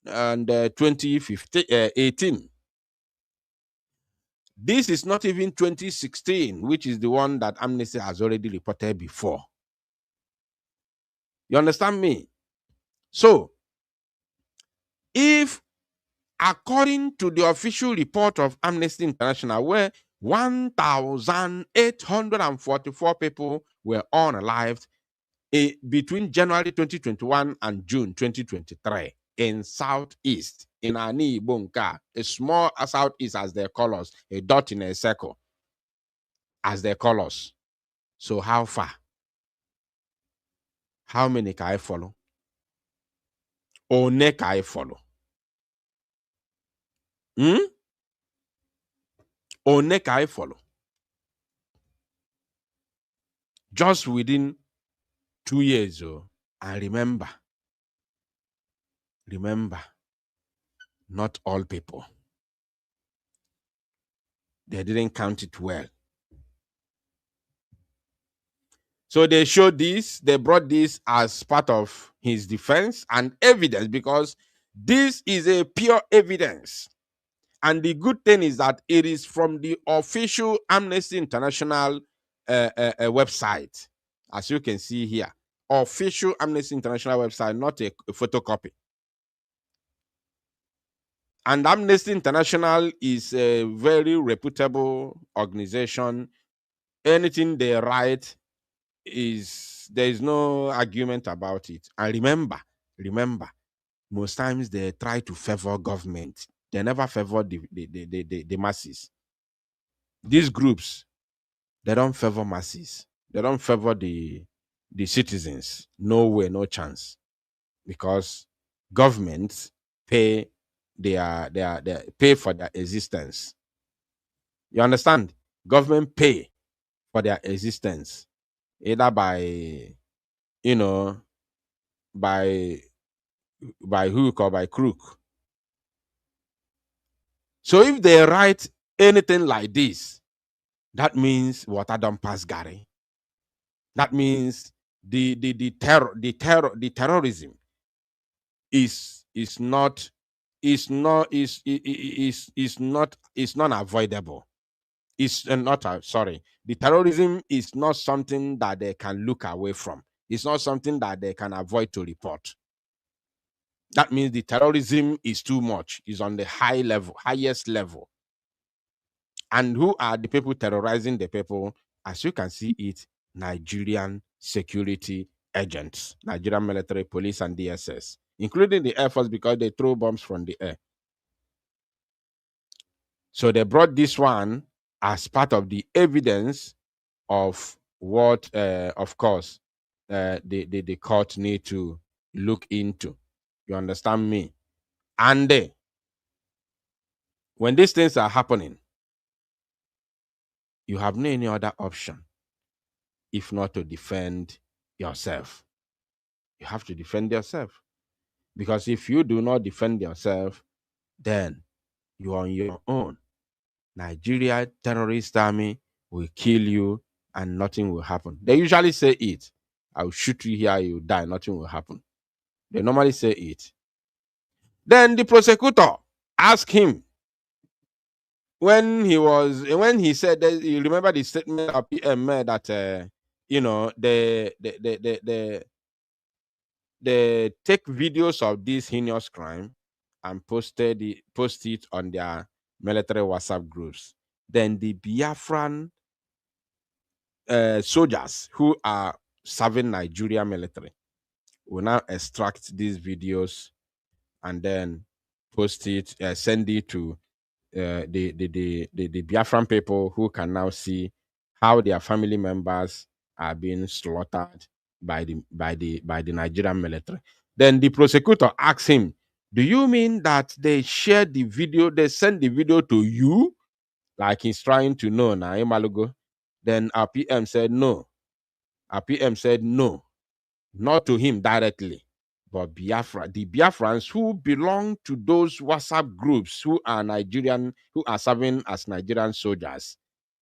and 2018. This is not even 2016, which is the one that Amnesty has already reported before. You understand me? So, if according to the official report of Amnesty International, where 1,844 people were unalived between January 2021 and June 2023 in Southeast, in Ani Bonka, a small Southeast as their colors, a dot in a circle as their colors. So how far? How many can I follow? Or can I follow? Or can I follow? Just within 2 years, and remember, not all people. They didn't count it well. So they showed this, they brought this as part of his defense and evidence, because this is a pure evidence. And the good thing is that it is from the official Amnesty International website, as you can see here. Official Amnesty International website, not a photocopy. And Amnesty International is a very reputable organization. Anything they write there is no argument about it. And remember, most times they try to favor government. They never favor the masses. These groups, they don't favor masses. They don't favor the citizens. No way, no chance. Because governments pay pay for their existence. You understand? Government pay for their existence, either by, by hook or by crook. So if they write anything like this, that means water don't pass Gary. That means the terrorism is not avoidable. It's not sorry. The terrorism is not something that they can look away from. It's not something that they can avoid to report. That means the terrorism is too much. It's on the highest level. And who are the people terrorizing the people? As you can see it, Nigerian security agents, Nigerian military, police, and DSS, including the Air Force, because they throw bombs from the air. So they brought this one as part of the evidence of what, of course, the court need to look into. You understand me? And when these things are happening, you have no any other option if not to defend yourself. You have to defend yourself. Because if you do not defend yourself, then you are on your own. Nigeria terrorist army will kill you and nothing will happen. They usually say it. I will shoot you here, you die, nothing will happen. They normally say it. Then the prosecutor asked him, when he said that, you remember the statement of PM that they take videos of this heinous crime and post it on their military WhatsApp groups. Then the Biafran soldiers who are serving Nigeria military will now extract these videos and then post it, send it to the Biafran people, who can now see how their family members are being slaughtered by the Nigerian military. Then the prosecutor asked him, do you mean that they shared the video, they sent the video to you? Like he's trying to know now, Imalugo. Then our PM said no. Our PM said no, not to him directly, but Biafra, the Biafrans who belong to those WhatsApp groups who are Nigerian, who are serving as Nigerian soldiers.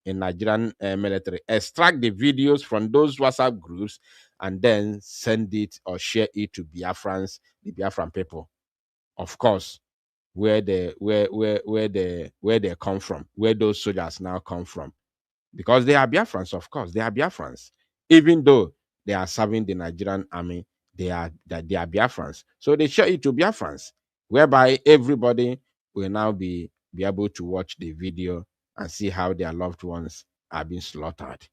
in Nigerian military. Extract the videos from those WhatsApp groups and then send it or share it to Biafrans, the Biafran people. Of course, where they come from, where those soldiers now come from. Because they are Biafrans, of course, they are Biafrans. Even though they are serving the Nigerian army, they are Biafrans. So they share it to Biafrans, whereby everybody will now be able to watch the video and see how their loved ones are being slaughtered,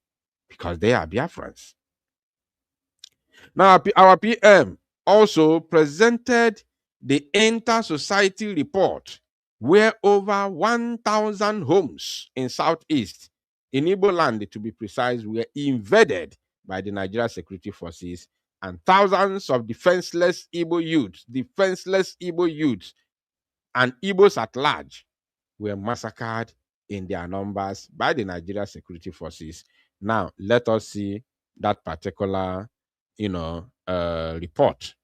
because they are Biafrans. Now, our PM also presented the Inter-Society Report, where over 1,000 homes in Southeast, in Igbo land to be precise, were invaded by the Nigeria Security Forces, and thousands of defenseless Igbo youths, and Igbos at large were massacred in their numbers by the Nigeria Security Forces. Now, let us see that particular, report,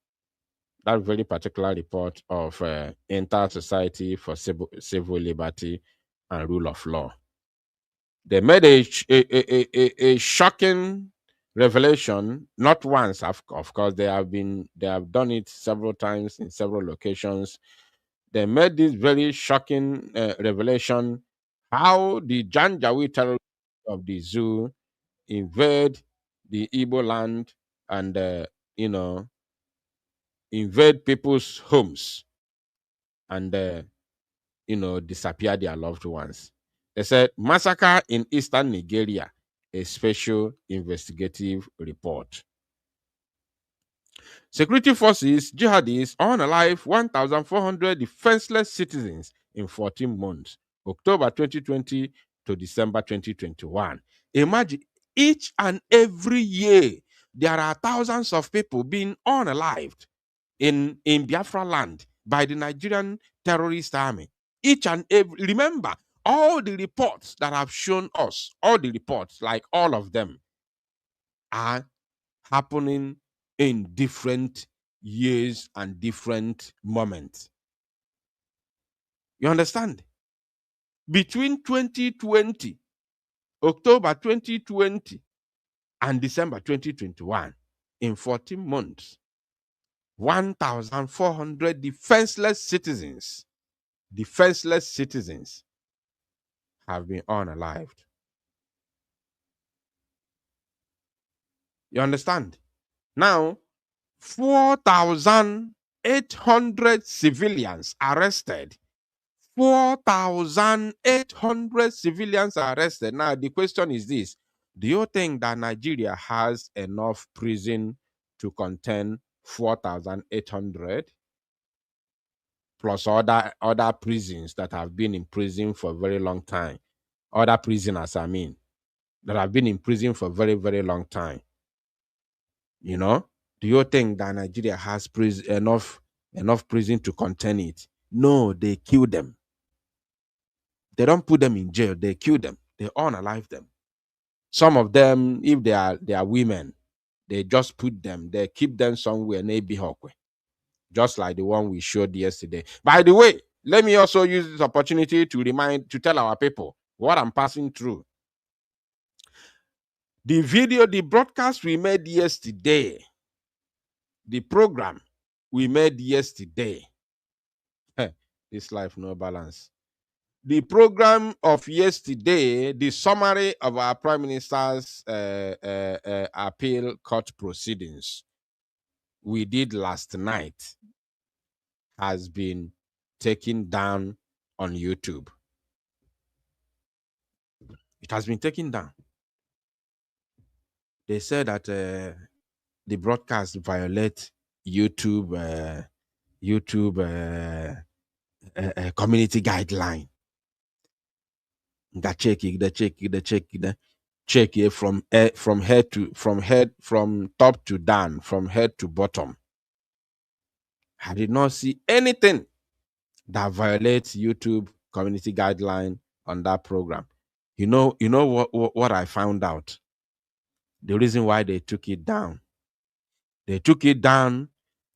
that very particular report of Inter-Society for Civil Liberty and Rule of Law. They made a shocking revelation, not once, of course. They have done it several times in several locations. They made this very shocking revelation how the Janjaweed terrorists of the zoo invade the Igbo land and invade people's homes and disappear their loved ones. They said massacre in eastern Nigeria, a special investigative report. Security forces, jihadists, unalive 1,400 defenseless citizens in 14 months, October 2020 to December 2021. Imagine, each and every year, there are thousands of people being unalived in Biafra land by the Nigerian terrorist army. Each and every, remember, all the reports that have shown us, all the reports, like all of them, are happening in different years and different moments. You understand? Between 2020, October 2020, and December 2021, in 14 months, 1,400 defenseless citizens have been unalived. You understand? Now, 4,800 civilians arrested. 4,800 civilians are arrested. Now, the question is this: do you think that Nigeria has enough prison to contain 4,800 plus other prisons that have been in prison for a very long time? Other prisoners, I mean, that have been in prison for a very, very long time. You know, do you think that Nigeria has enough prison to contain it? No, they kill them. They don't put them in jail. They kill them. They unalive them. Some of them, if they are women, they just put them. They keep them somewhere near Bihokwe, just like the one we showed yesterday. By the way, let me also use this opportunity to tell our people what I'm passing through. The broadcast we made yesterday, the program we made yesterday. This life no balance. The program of yesterday, the summary of our Prime Minister's appeal court proceedings we did last night has been taken down on YouTube. It has been taken down. They said that the broadcast violate YouTube community guideline. Check it from top to down, from head to bottom. I did not see anything that violates YouTube community guideline on that program. You know what I found out? The reason why they took it down. They took it down.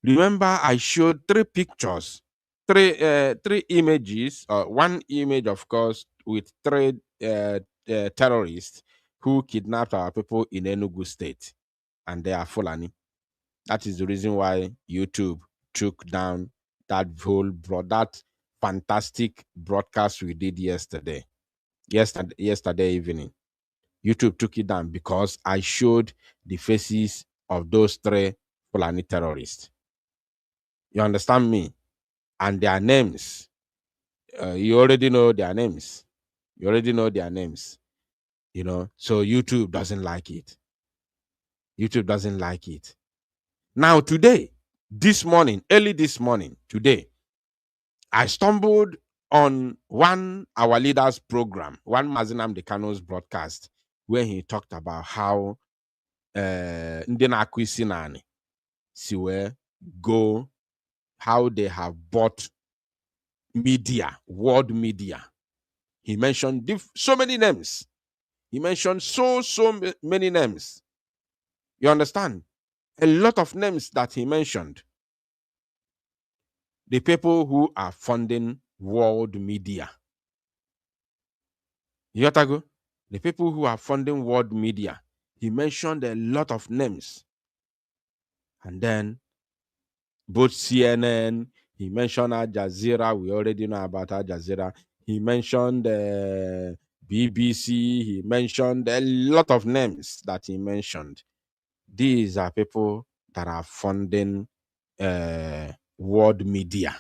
Remember, I showed three pictures, three images, one image, of course, with three terrorists who kidnapped our people in Enugu State, and they are Fulani. That is the reason why YouTube took down that fantastic broadcast we did yesterday evening. YouTube took it down because I showed the faces of those 3 Fulani terrorists. You understand me? And their names. You already know their names. You know, so YouTube doesn't like it. Now, today, early this morning, today, I stumbled on our leader's program, one Mazinam Dekano's broadcast, where he talked about how ndị na-akụ isi naanị si wee go, how they have bought media, world media. He mentioned so many names. He mentioned so many names. You understand? A lot of names that he mentioned. The people who are funding world media. You got to go? The people who are funding world media. He mentioned a lot of names. And then both CNN, he mentioned Al Jazeera. We already know about Al Jazeera. He mentioned BBC. He mentioned a lot of names that he mentioned. These are people that are funding world media.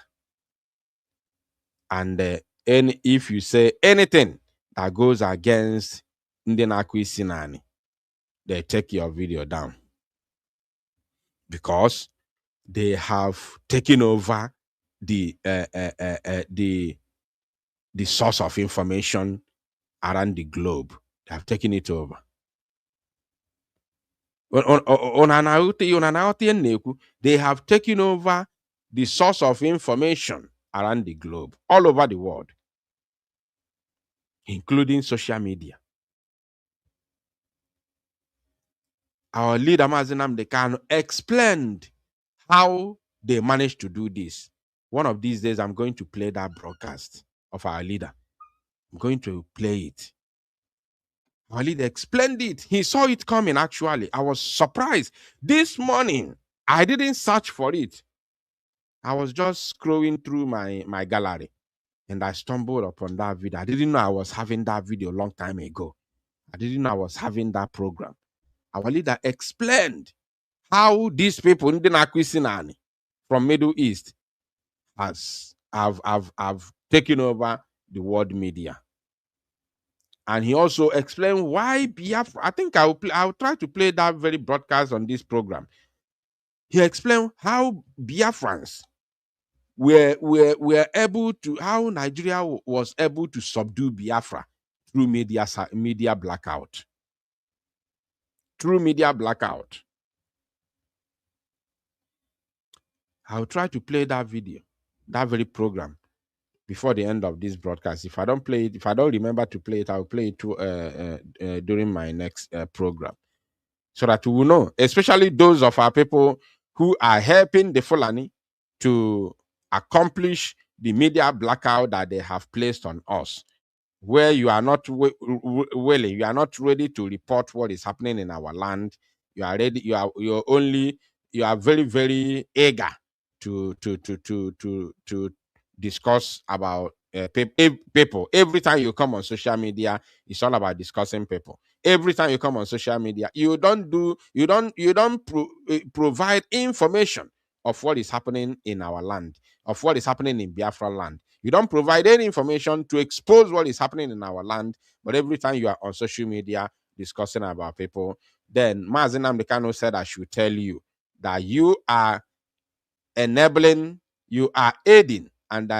And if you say anything that goes against Ndianakwi Sinani, they take your video down. Because they have taken over the source of information around the globe. They have taken it over. They have taken over the source of information around the globe, all over the world, including social media. Our leader, Mazinam Dekano, explained how they managed to do this. One of these days, I'm going to play that broadcast of our leader. I'm going to play it. Our leader explained it. He saw it coming, actually. I was surprised. This morning, I didn't search for it. I was just scrolling through my gallery, and I stumbled upon that video. I didn't know I was having that video a long time ago. I didn't know I was having that program. Our leader explained how these people in the from Middle East have taken over the world media. And he also explained why Biafra. I think I'll try to play that very broadcast on this program. He explained how Biafrans were able to, how Nigeria was able to subdue Biafra through media blackout. Through media blackout. I'll try to play that video, that very program, before the end of this broadcast. If I don't play it, if I don't remember to play it, I'll play it during my next program, so that we will know, especially those of our people who are helping the Fulani to accomplish the media blackout that they have placed on us, where you are not willing, you are not ready to report what is happening in our land. You are ready. You are very, very eager to discuss about people. Every time you come on social media, it's all about discussing people. Every time you come on social media, you don't provide information of what is happening in our land, of what is happening in Biafra land. You don't provide any information to expose what is happening in our land. But every time you are on social media discussing about people, then Mazinam Dekano said, I should tell you that you are enabling, you are aiding and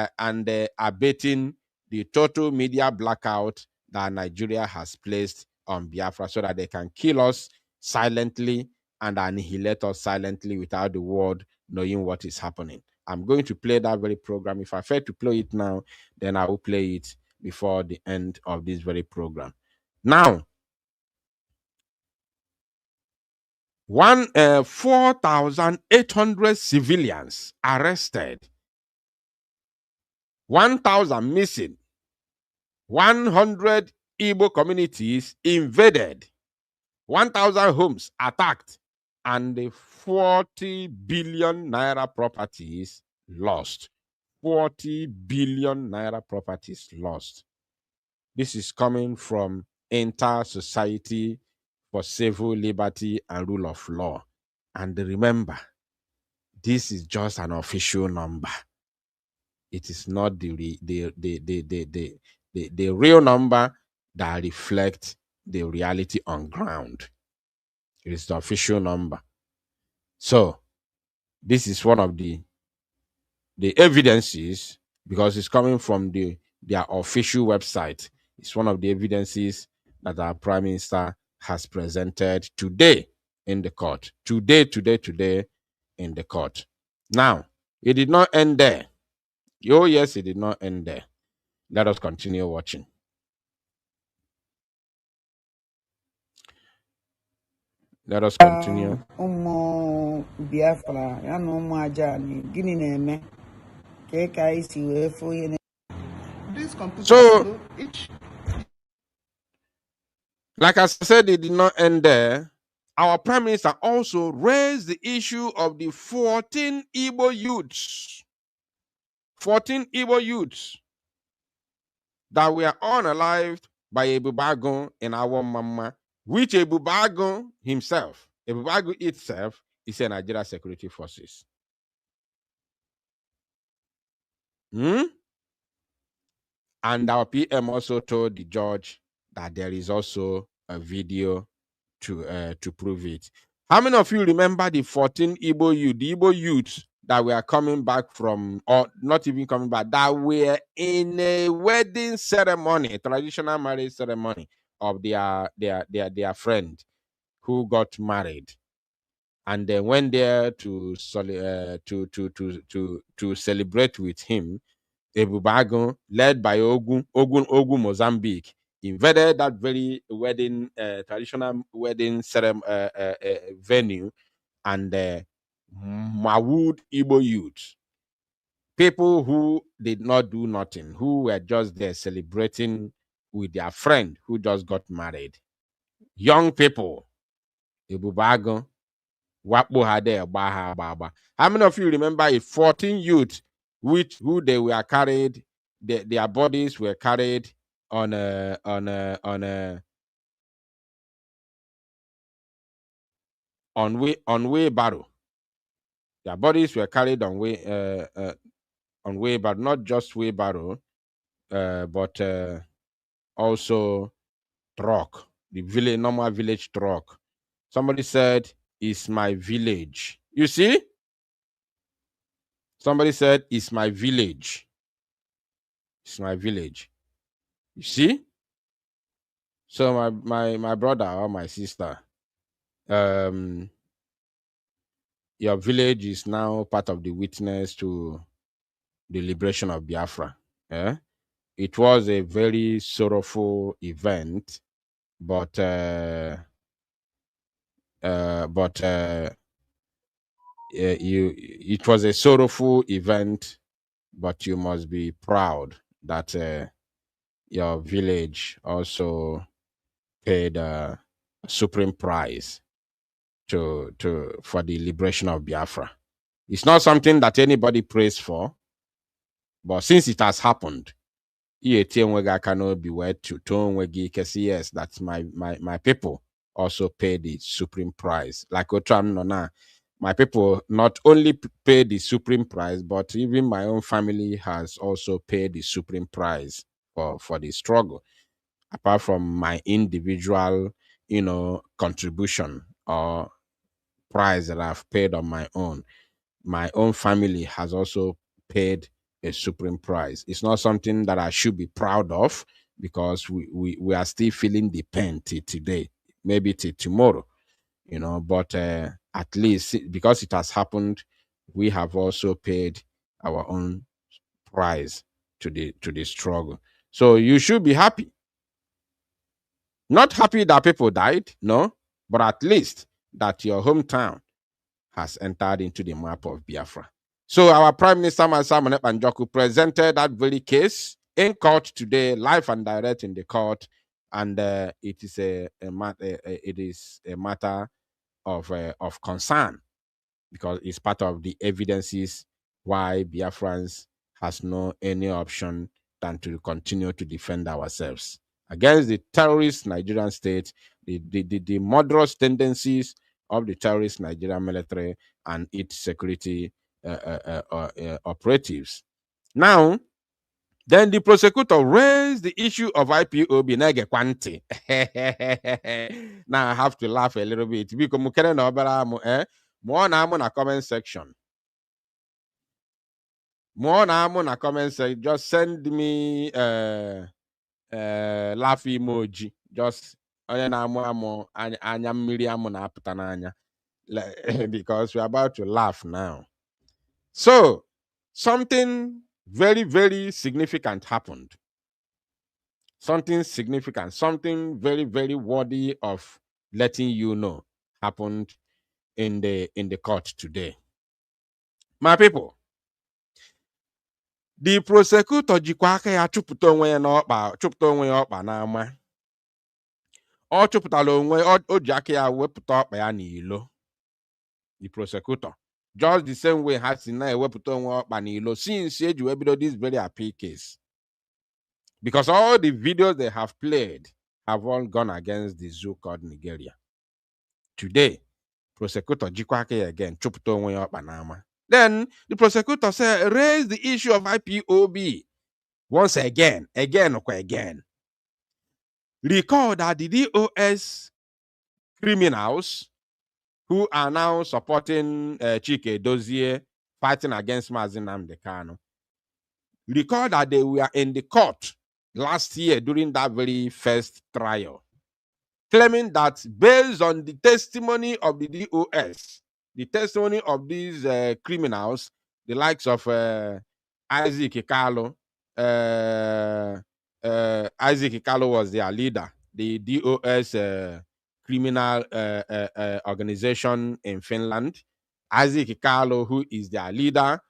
abetting the total media blackout that Nigeria has placed on Biafra, so that they can kill us silently and annihilate us silently without the world knowing what is happening. I'm going to play that very program. If I fail to play it now, then I will play it before the end of this very program. Now, 4,800 civilians arrested, 1,000 missing, 100 Igbo communities invaded, 1,000 homes attacked, and the 40 billion naira properties lost. 40 billion naira properties lost. This is coming from Inter Society for Civil Liberty and Rule of Law. And remember, this is just an official number. It is not the real number that reflects the reality on ground. It is the official number. So this is one of the evidences, because it's coming from their official website. It's one of the evidences that our Prime Minister has presented today in the court. Today in the court. Now, it did not end there. Oh, yes, it did not end there. Let us continue watching. Let us continue. Ụmụ Biafra ya na ụmụ Ajani gịnị na-eme ka ka anyị si wee fụ ihe na This computer, So, each like I said, it did not end there. Our Prime Minister also raised the issue of the 14 Igbo youths. 14 Igbo youths that were unalived by Ebubago in our mama, which Ebubago himself, Ebubago itself, is a Nigeria Security Forces. And our PM also told the judge that there is also a video to prove it. How many of you remember the 14 Igbo youth, the Igbo youths that were coming back from, or not even coming back, that were in a wedding ceremony, a traditional marriage ceremony of their friend who got married, and they went there to celebrate with him? Ebubago, led by Ogun Mozambique, invaded that very wedding, traditional wedding venue, and Mawood Igbo youth, people who did not do nothing, who were just there celebrating with their friend who just got married. Young people, Ebubago, how many of you remember it? 14 youth who they were carried, their bodies were carried on wheelbarrow. Their bodies were carried on wheelbarrow, not just wheelbarrow, but also truck, the normal village truck. Somebody said, "It's my village." You see? Somebody said, "It's my village." It's my village. You see? So my brother or my sister, your village is now part of the witness to the liberation of Biafra. Yeah? It was a very sorrowful event, but it was a sorrowful event, but you must be proud that your village also paid a supreme price for the liberation of Biafra. It's not something that anybody prays for, but since it has happened, yes, that's my people also pay the supreme price. Like Otram Nona, my people not only pay the supreme price, but even my own family has also paid the supreme price for the struggle. Apart from my individual, contribution or price that I've paid on my own family has also paid a supreme price. It's not something that I should be proud of, because we are still feeling the pain till today, maybe till tomorrow, but at least because it has happened, we have also paid our own price to the struggle. So you should be happy. Not happy that people died, no, but at least that your hometown has entered into the map of Biafra. So our Prime Minister Simon Ekpa presented that very case in court today, live and direct in the court, and it is a matter of concern, because it's part of the evidences why Biafrans has no any option than to continue to defend ourselves against the terrorist Nigerian state, the murderous tendencies of the terrorist Nigerian military and its security operatives. Now, then the prosecutor raised the issue of IPOB Nege Kwanti. Now I have to laugh a little bit because more na comment section. More na comment section. Just send me laugh emoji. Just anya mmiri amụ na-apụta n'anya, because we're about to laugh now. So something very, very significant happened. Something significant, something very, very worthy of letting you know happened in the court today. My people, the prosecutor jikwa aka ya chụpụta onwe ya n'ama. Ọ chụpụtara onwe, o ji aka ya wepụta ọkpa ya n'ilo. The prosecutor, just the same way ha si na-ewepụta onwe ọkpa n'ilo since eji wee bido this very appeal case. Because all the videos they have played have all gone against the zoo called Nigeria. Today, prosecutor jikwake again, chụpụta onwe ya ọkpa n'ama. Then the prosecutor said, raise the issue of IPOB once again. Recall that the DOS criminals who are now supporting Chike Dozie fighting against Mazi Nnamdi Kanu, recall that they were in the court last year during that very first trial, claiming that based on the testimony of the DOS, the testimony of these criminals, the likes of Isaac Ikalo, Isaac Ikalo was their leader, the DOS criminal organization in Finland. Isaac Ikalo, who is their leader,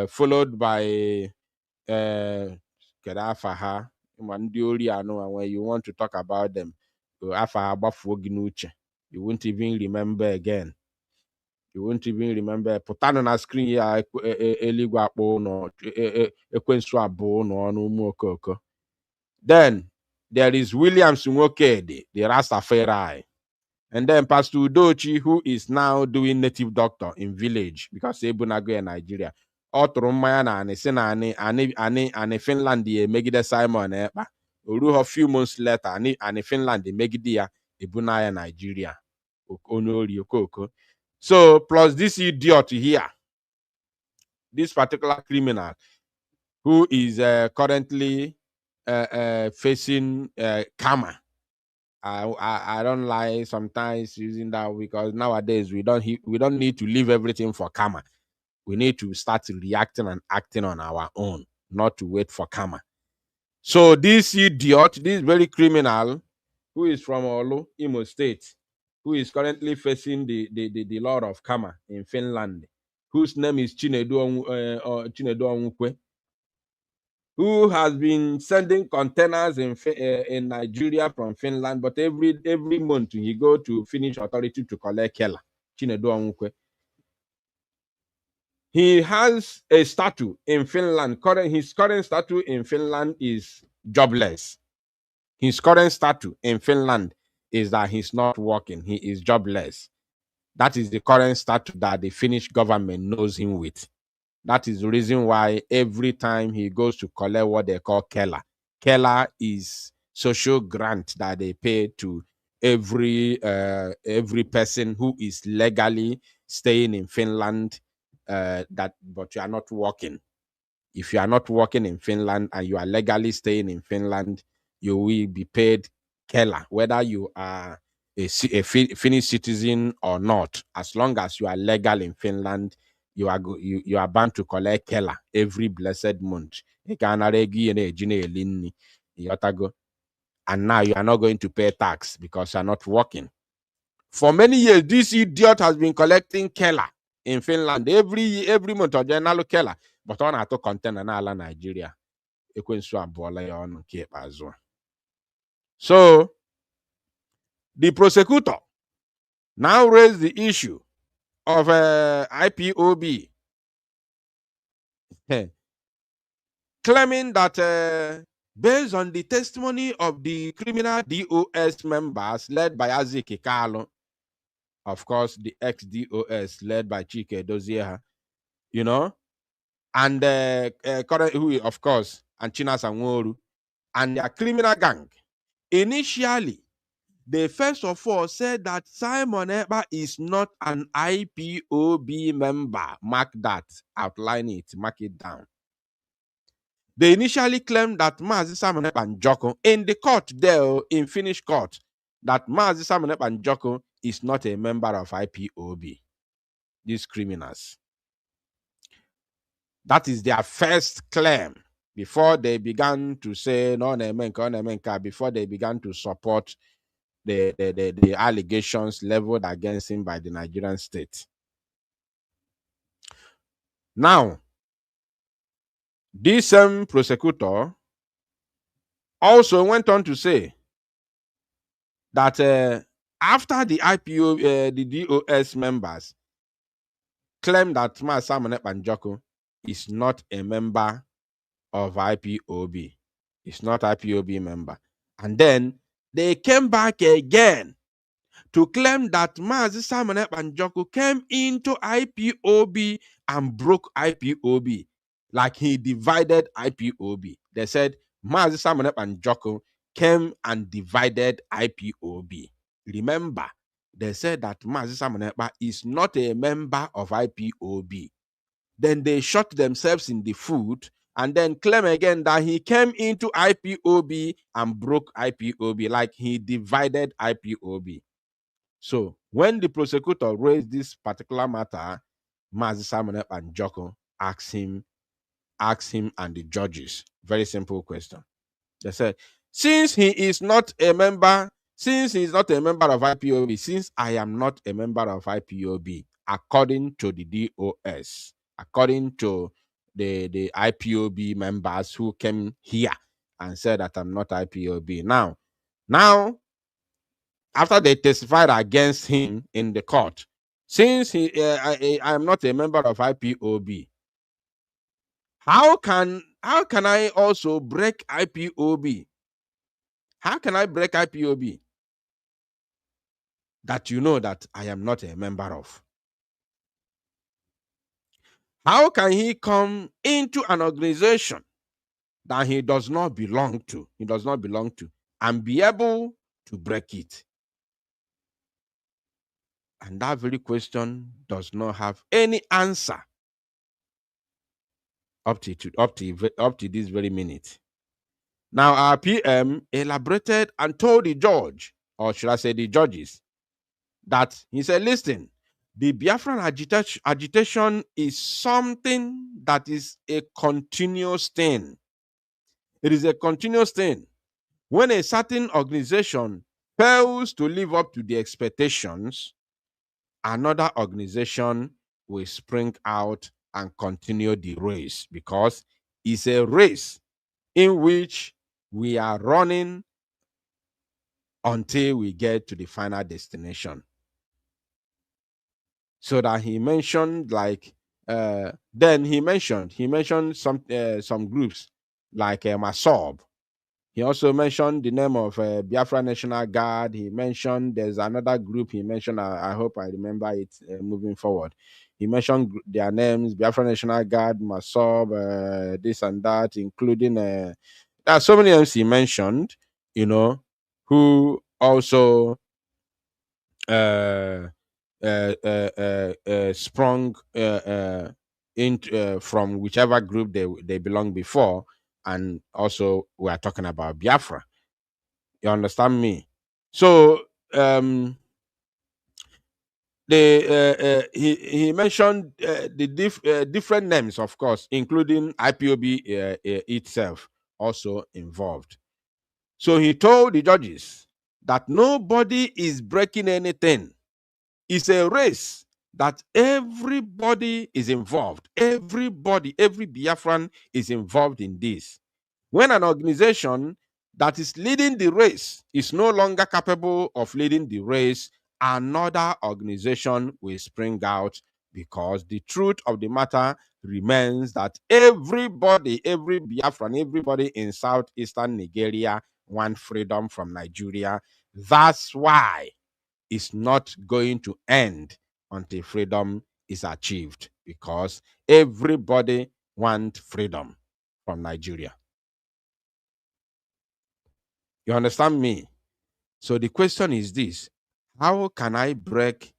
followed by Kedafaha, when you want to talk about them, you won't even remember again. You won't even remember. Putano na screen ya eligwa no ekwensu abo no no okoko. Then there is William Sumokede, the Rastafari. And then Pastor Udochi, who is now doing native doctor in village because Ebunago in Nigeria. Oturumaya na ane Finland megide Simon Ekpa. A few months later, ane Finland megide ya Ebunaya Nigeria. So plus this idiot here, this particular criminal who is currently facing karma. I don't like sometimes using that because nowadays we don't need to leave everything for karma. We need to start reacting and acting on our own, not to wait for karma. So this idiot, this very criminal, who is from Olu, Imo State, who is currently facing the Lord of Karma in Finland, whose name is Chinedu Onwukwe, who has been sending containers in Nigeria from Finland, but every month he go to Finnish authority to collect Kela. Chinedu Onwukwe. He has a statue in Finland. His current statue in Finland is jobless. His current statue in Finland is that he's not working. He is jobless. That is the current statue that the Finnish government knows him with. That is the reason why every time he goes to collect what they call Kela. Kela is social grant that they pay to every person who is legally staying in Finland, but you are not working. If you are not working in Finland and you are legally staying in Finland, you will be paid Kela, whether you are a Finnish citizen or not. As long as you are legal in Finland, you are bound to collect Kela every blessed month. And now you are not going to pay tax because you are not working. For many years, this idiot has been collecting Kela in Finland every month or general Kela, but on to content na ala Nigeria. So the prosecutor now raised the issue of IPOB, claiming that based on the testimony of the criminal DOS members led by Azik Kalo, of course, the ex-DOS led by Chike Dozier, you know, and who, of course, and Chinas Anworu, and their criminal gang. Initially, they first of all said that Simon Ekpa is not an IPOB member. Mark that, outline it, mark it down. They initially claimed that Mazi Simon Ekpa and Joko, in the court there, in Finnish court, that Mazi Simon Ekpa and Joko is not a member of IPOB. These criminals. That is their first claim before they began to say no, before they began to support the allegations leveled against him by the Nigerian state. Now, this same prosecutor also went on to say that after the IPO, the DOS members claimed that Ma Simon Ekpa and Joko is not a member of IPOB. It's not IPOB member. And then they came back again to claim that Mazi Simon Ekpa and Joko came into IPOB and broke IPOB, like he divided IPOB. They said Mazi Simon Ekpa and Joko came and divided IPOB. Remember, they said that Mazi Simon Ekpa is not a member of IPOB. Then they shot themselves in the foot and then claim again that he came into IPOB and broke IPOB, like he divided IPOB. So when the prosecutor raised this particular matter, Mazi Simon Ekpa and Joko asked him and the judges, very simple question. They said, since he is not a member of IPOB, since I am not a member of IPOB, according to the DOS, according to the IPOB members who came here and said that I'm not IPOB. Now, after they testified against him in the court, since I am not a member of IPOB, how can I also break IPOB? How can I break IPOB that you know that I am not a member of? How can he come into an organization that he does not belong to? He does not belong to, and be able to break it? And that very question does not have any answer up to this very minute. Now, our PM elaborated and told the judge, or should I say the judges, that he said, listen, the Biafran agitation is something that is a continuous thing. It is a continuous thing. When a certain organization fails to live up to the expectations, another organization will spring out and continue the race, because it's a race in which we are running until we get to the final destination. So that he mentioned, like, then he mentioned some groups like Masob. He also mentioned the name of Biafra National Guard. He mentioned there's another group he mentioned. I hope I remember it moving forward. He mentioned their names: Biafra National Guard, Masob, this and that, including there are so many names he mentioned, who also sprung from whichever group they belonged before, and also we are talking about Biafra. You understand me? So he mentioned the different names, of course, including IPOB itself also involved. So he told the judges that nobody is breaking anything. It's a race that everybody is involved. Everybody, every Biafran is involved in this. When an organization that is leading the race is no longer capable of leading the race, another organization will spring out, because the truth of the matter remains that everybody, every Biafran, everybody in southeastern Nigeria want freedom from Nigeria. That's why it's not going to end until freedom is achieved, because everybody want freedom from Nigeria. You understand me? So the question is this: how can I break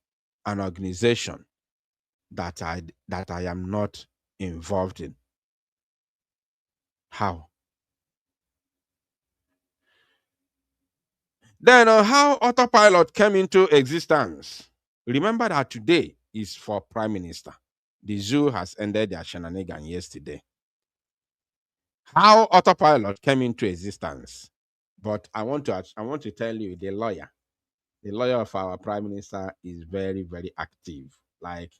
an organization that I am not involved in? How? Then how autopilot came into existence. Remember that today is for Prime Minister. The zoo has ended their shenanigans yesterday. How autopilot came into existence. But I want to tell you, the lawyer of our Prime Minister is very, very active. Like,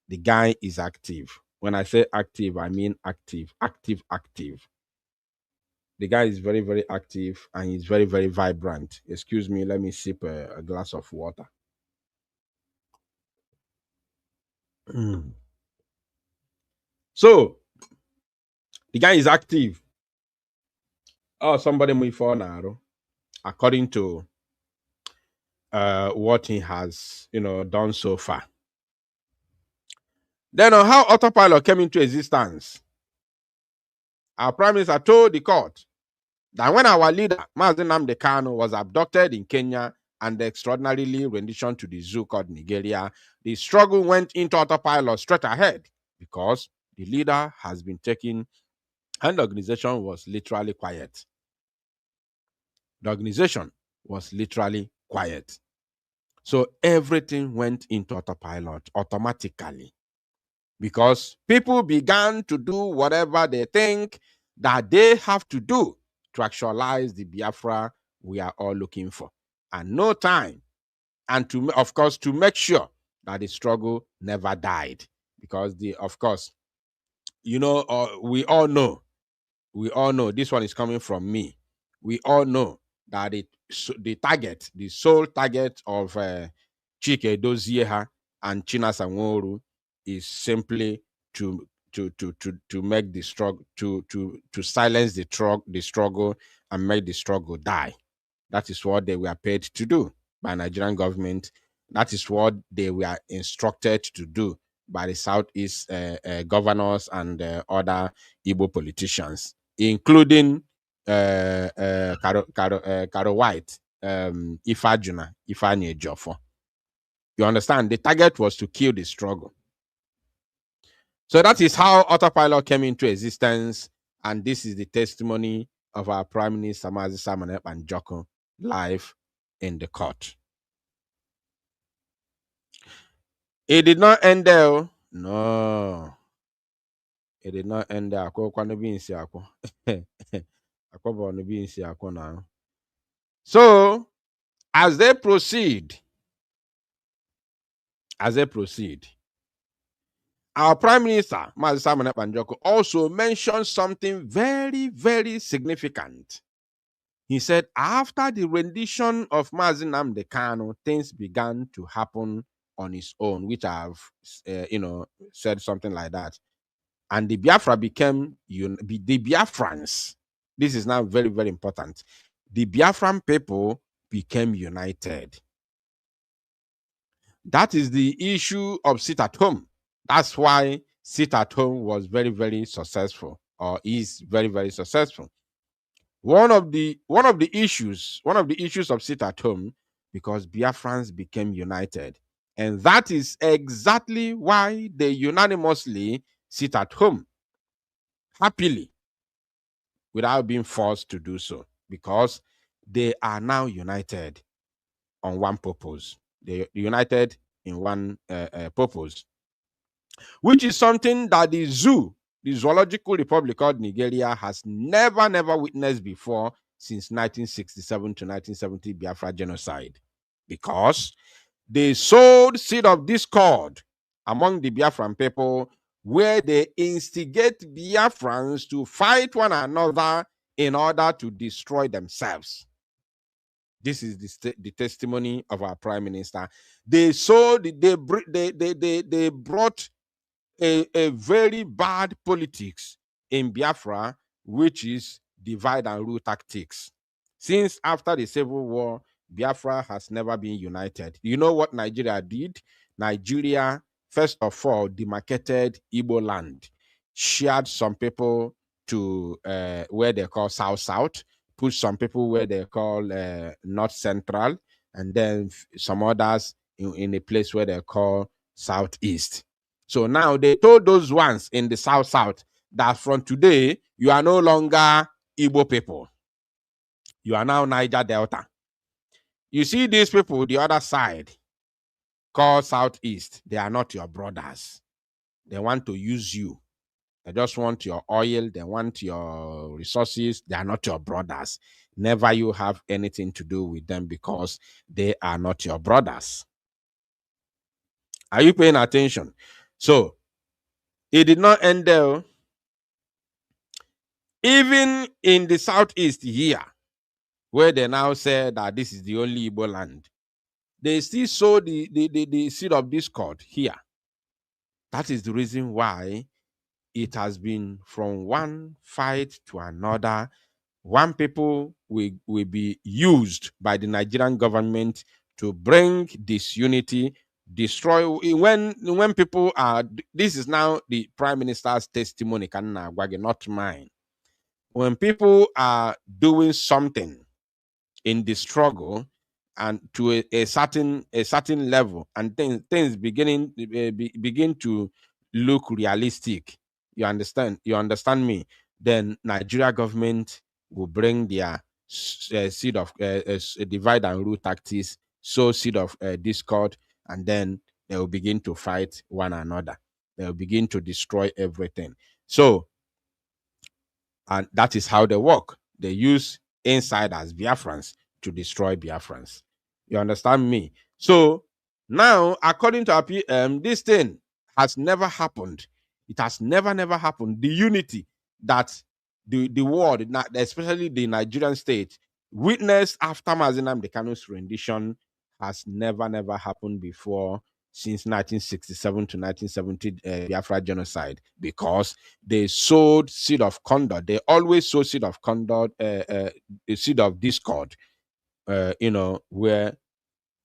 the guy is active. When I say active, I mean active. The guy is very, very active, and he's very, very vibrant. Excuse me, let me sip a glass of water. So, the guy is active. Oh, somebody move for now, according to what he has, done so far. Then on how autopilot came into existence, our Prime Minister told the court that when our leader, Mazen Nnamdi Kanu, was abducted in Kenya and extraordinarily renditioned to the zoo called Nigeria, the struggle went into autopilot straight ahead, because the leader has been taken, and the organization was literally quiet. The organization was literally quiet. So everything went into autopilot automatically, because people began to do whatever they think that they have to do to actualize the Biafra we are all looking for. And no time. And of course, to make sure that the struggle never died. Because we all know, this one is coming from me. We all know that the sole target of Chike Dozieha and Chinasa Nworu is simply to make the struggle, to silence the struggle and make the struggle die. That is what they were paid to do by Nigerian government. That is what they were instructed to do by the Southeast governors and other Igbo politicians, including Karo White, Ifeanyi Ejiofor. You understand? The target was to kill the struggle. So that is how autopilot came into existence, and this is the testimony of our Prime Minister Mazi Simon Ekpa Njoku live in the court. It did not end there. No. It did not end there. So, as they proceed, our Prime Minister, Mazi Simon Ekpa Njoku, also mentioned something very, very significant. He said, after the rendition of Mazi Nnamdi Kanu, things began to happen on its own, which I've, said something like that. And the Biafra became, the Biafrans. This is now very, very important. The Biafran people became united. That is the issue of sit at home. That's why sit at home was very, very successful, or is very, very successful. One of the issues of sit at home, because Biafrans became united. And that is exactly why they unanimously sit at home happily without being forced to do so, because they are now united on one purpose. They united in one purpose, which is something that the Zoological Republic of Nigeria, has never witnessed before since 1967 to 1970 Biafra genocide, because they sowed seed of discord among the Biafran people, where they instigate Biafrans to fight one another in order to destroy themselves. This is the testimony of our prime minister. They brought a very bad politics in Biafra, which is divide and rule tactics. Since after the Civil War, Biafra has never been united. You know what Nigeria did? Nigeria, first of all, demarcated Igbo land, shared some people to where they call South-South, put some people where they call North-Central, and then some others in a place where they call Southeast. So now they told those ones in the South-South that from today, you are no longer Igbo people. You are now Niger Delta. You see these people, the other side, called Southeast, they are not your brothers. They want to use you. They just want your oil. They want your resources. They are not your brothers. Never you have anything to do with them because they are not your brothers. Are you paying attention? So, it did not end there. Even in the Southeast here, where they now say that this is the only Igbo land, they still sow the seed of discord here. That is the reason why it has been from one fight to another. One people will be used by the Nigerian government to bring disunity, destroy. When people are, this is now the prime minister's testimony, not mine. When people are doing something in the struggle and to a certain level, and things begin to look realistic, you understand me, then Nigeria government will bring their seed of divide and rule tactics, sow seed of discord, and then they will begin to fight one another. They will begin to destroy everything. So, and that is how they work. They use insiders, Biafrans, to destroy Biafrans. You understand me? So now, according to our PM, this thing has never happened. It has never happened. The unity that the world, especially the Nigerian state, witnessed after Mazi Nnamdi Kanu's rendition has never happened before since 1967 to 1970 Biafra genocide, because they sowed seed of conduct. They always sow seed of conduct, a seed of discord, where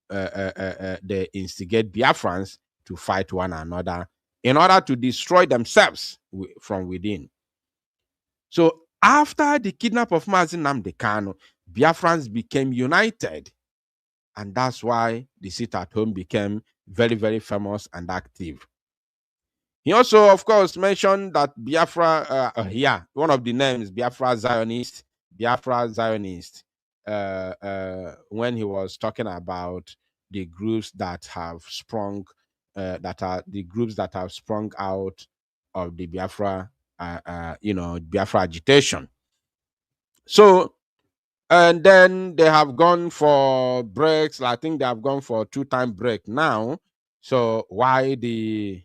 they instigate Biafrans to fight one another in order to destroy themselves from within. So after the kidnap of Mazi Nnamdi Kanu, Biafrans became united. And that's why the sit at home became very famous and active. He also, of course, mentioned that Biafra, one of the names, Biafra Zionist, when he was talking about the groups that have sprung, out of the Biafra, Biafra agitation. So, and then they have gone for breaks. I think they have gone for 2-time break now. So why the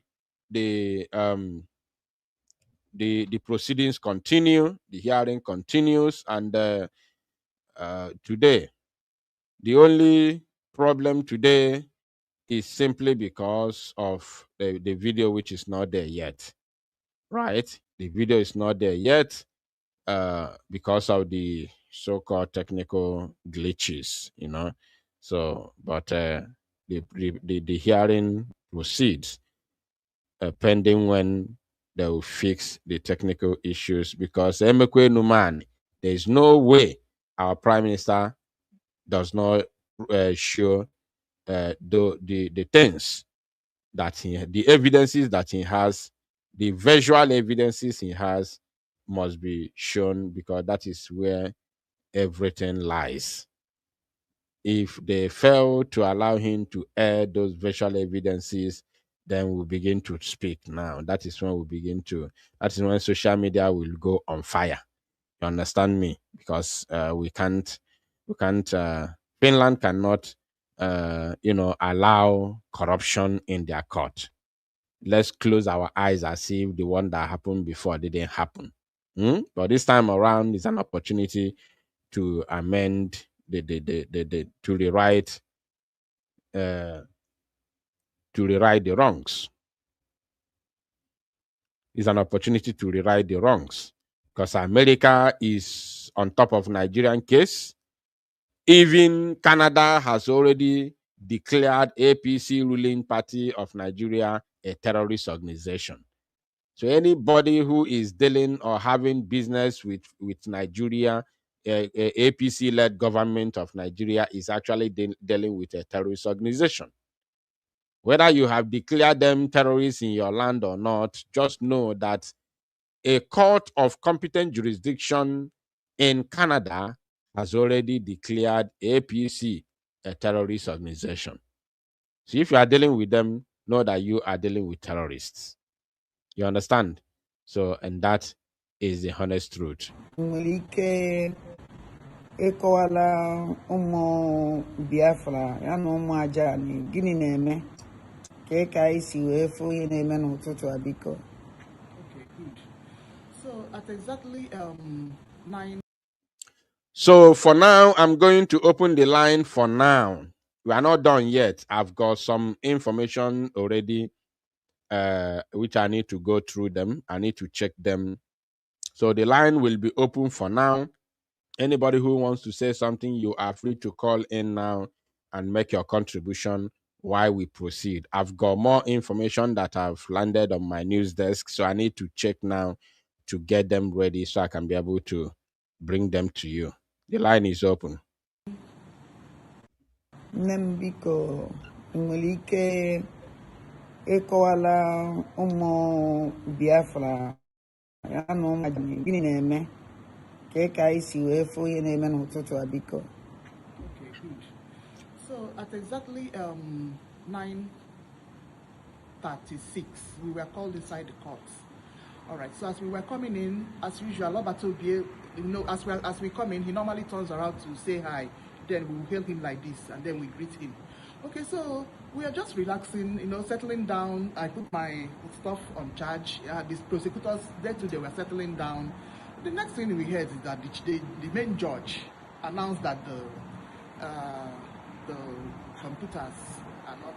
proceedings continue, the hearing continues, and today, the only problem today is simply because of the video, which is not there yet, right? The video is not there yet because of the so-called technical glitches, So, but the hearing proceeds pending when they will fix the technical issues, because Emekwe Numan, there is no way our prime minister does not show the things that the evidences that he has, the visual evidences he has must be shown, because that is where everything lies. If they fail to allow him to air those visual evidences, then we'll begin to speak now. That is when social media will go on fire. You understand me? Because we can't, Finland cannot, allow corruption in their court. Let's close our eyes as if the one that happened before didn't happen. But this time around is an opportunity to amend to rewrite the wrongs. It's an opportunity to rewrite the wrongs because America is on top of Nigerian case. Even Canada has already declared APC ruling party of Nigeria a terrorist organization. So anybody who is dealing or having business with Nigeria, APC-led government of Nigeria is actually dealing with a terrorist organization. Whether you have declared them terrorists in your land or not, just know that a court of competent jurisdiction in Canada has already declared APC a terrorist organization. So if you are dealing with them, know that you are dealing with terrorists. You understand? So, and that is the honest truth. nwere ike ịkọwala ụmụ Biafra ya na ụmụ Ajani gịnị na-eme ka anyị si wee fụ ihe na-eme n'ụtụtụ a biko. Okay, good. So at exactly 9. So for now, I'm going to open the line for now. We are not done yet. I've got some information already, which I need to go through them. I need to check them. So the line will be open for now. Anybody who wants to say something, you are free to call in now and make your contribution while we proceed. I've got more information that have landed on my news desk, so I need to check now to get them ready so I can be able to bring them to you. The line is open. Nne m biko nwere ike ịkọwala ụmụ Biafra ya na ụmụ Ajani gịnị na-eme ka anyị si wee fụ ihe na-eme n'ụtụtụ a biko. Okay, good. So at exactly 9:36, we were called inside the court. All right. So as we were coming in, as usual, Obatobie, as we come in, he normally turns around to say hi. Then we will hail him like this, and then we greet him. Okay, so we are just relaxing, settling down. I put my stuff on charge. These prosecutors, they too, they were settling down. The next thing we heard is that the main judge announced that the computers are not.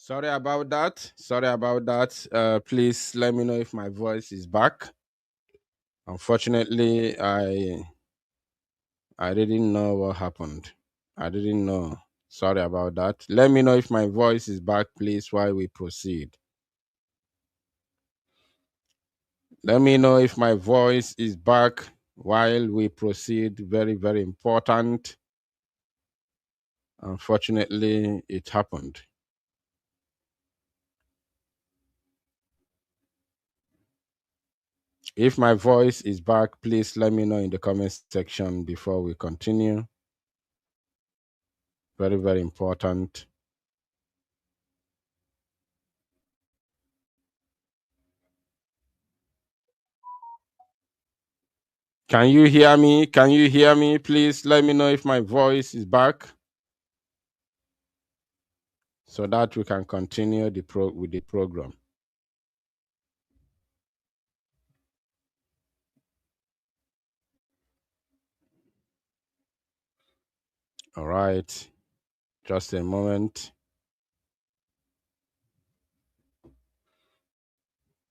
Sorry about that. Sorry about that. Please let me know if my voice is back. Unfortunately, I didn't know what happened. I didn't know. Sorry about that. Let me know if my voice is back, please, while we proceed. Let me know if my voice is back while we proceed. Very, very important. Unfortunately, it happened. If my voice is back, please let me know in the comment section before we continue. Very, very important. Can you hear me? Can you hear me? Please let me know if my voice is back so that we can continue with the program. All right. Just a moment.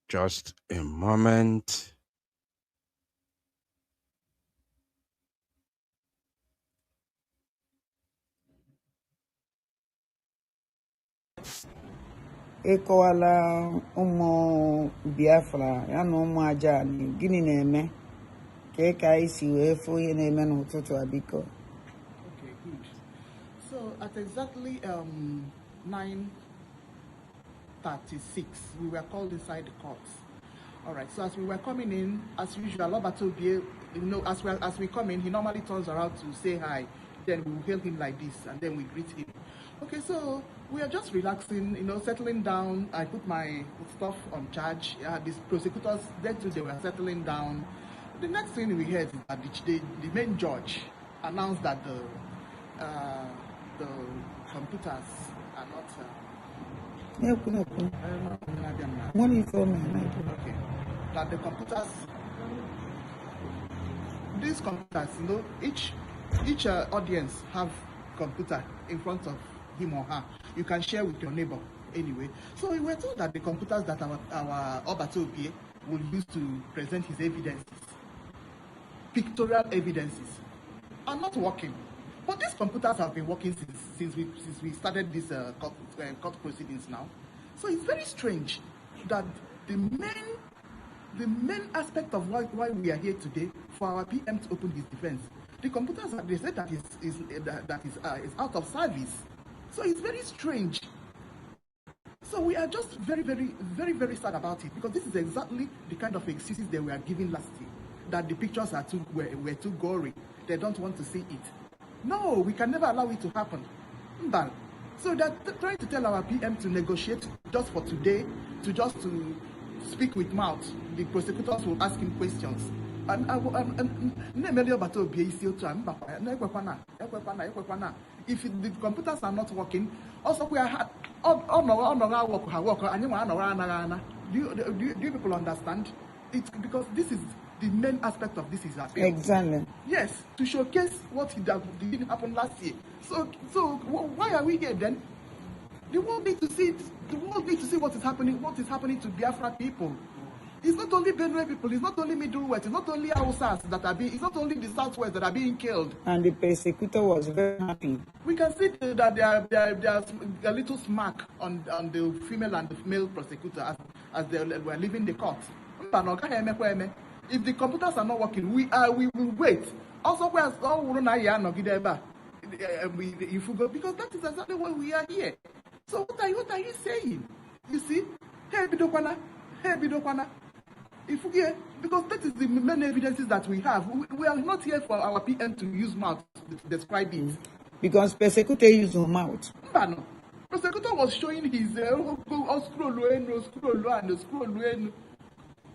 Just a moment. ịkọwala ụmụ Biafra ya na ụmụ aja gịnị na-eme ka anyị si wee fụ ihe na-eme n'ụtụtụ a biko. Okay, good. So at exactly 9:36, we were called inside the courts. All right. So as we were coming in, as usual, Obatobie, as we come in, he normally turns around to say hi. Then we will hail him like this, and then we greet him. Okay, so we are just relaxing, settling down. I put my stuff on charge. These prosecutors, then too, they were settling down. The next thing we heard is that the main judge announced that the computers are not. Okay, that the computers, these computers, each audience have computer in front of him or her. You can share with your neighbor anyway. So we were told that the computers that our Obatobie will use to present his evidences, pictorial evidences, are not working. But these computers have been working since we started this court proceedings now. So it's very strange that the main aspect of why we are here today, for our PM to open his defense, the computers, they said that is out of service. So it's very strange. So we are just very, very, very, very sad about it, because this is exactly the kind of excuses they were giving last year, that the pictures were too gory. They don't want to see it. No, we can never allow it to happen. So they're trying to tell our PM to negotiate just for today, to speak with mouth. The prosecutors will ask him questions. If the computers are not working, also we are do you people understand? It's because this is the main aspect of this is appeal. Exactly. Yes, to showcase what didn't happen last year. So why are we here then? The world need to see it. The world need to see what is happening to Biafra people. It's not only Benue people, it's not only Middle West, it's not only Hausas that are being, it's not only the Southwest that are being killed. And the persecutor was very happy. We can see that there's a little smack on the female and the male prosecutor as they were leaving the court. If the computers are not working, we will wait. Also, because that is exactly why we are here. So what are you saying? You see? Hey Bidokwana. Because that is the main evidences that we have. We are not here for our PM to use mouth to describe it. Because persecutor used her mouth. No. Prosecutor was showing his scroll.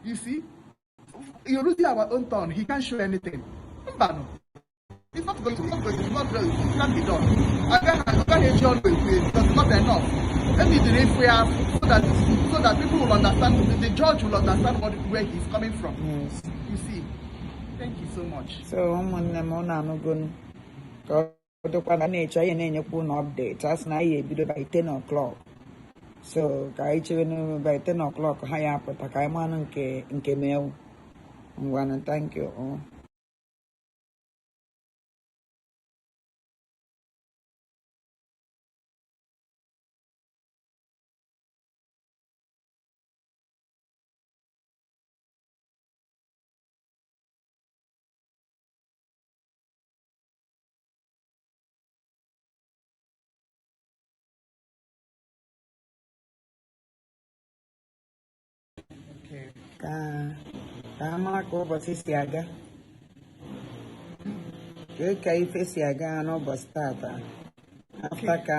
You see? You're losing our own turn. He can't show anything. No. It's not going to, it can't be done. I can't hear John because it's not enough. Let me delay prayer so that people will understand, the judge will understand where he's coming from. Yes. You see. Thank you so much. So I'm going to update. As now you by 10 o'clock. So ka anyị chere by 10 o'clock ha ya apụta ka anyị manụ nke mewu. Ngwanụ, thank you. Ka a mara ka ụbọchị si aga, ka ife si aga n'ụbọchị tata afta ka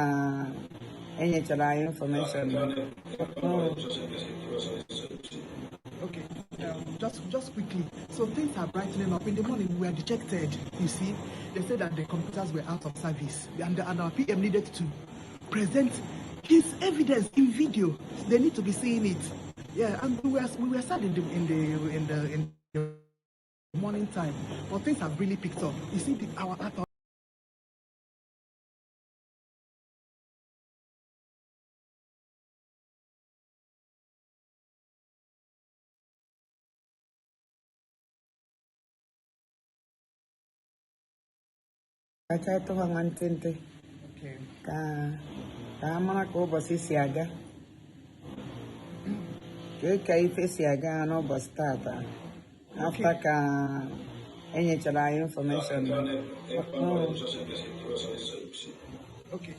enyechara anyị information. Okay, just quickly. So things are brightening up. In the morning, we were dejected. You see, they said that the computers were out of service, and our PM needed to present his evidence in video. They need to be seeing it. Yeah, and we were sad in the morning time, but things have really picked up. You see, our Kacha tụha nwantịntị okay. ka a mara ka ụbọchị si aga, ka ife si aga n'ụbọchị tata afta ka enyechara anyị information. Okay,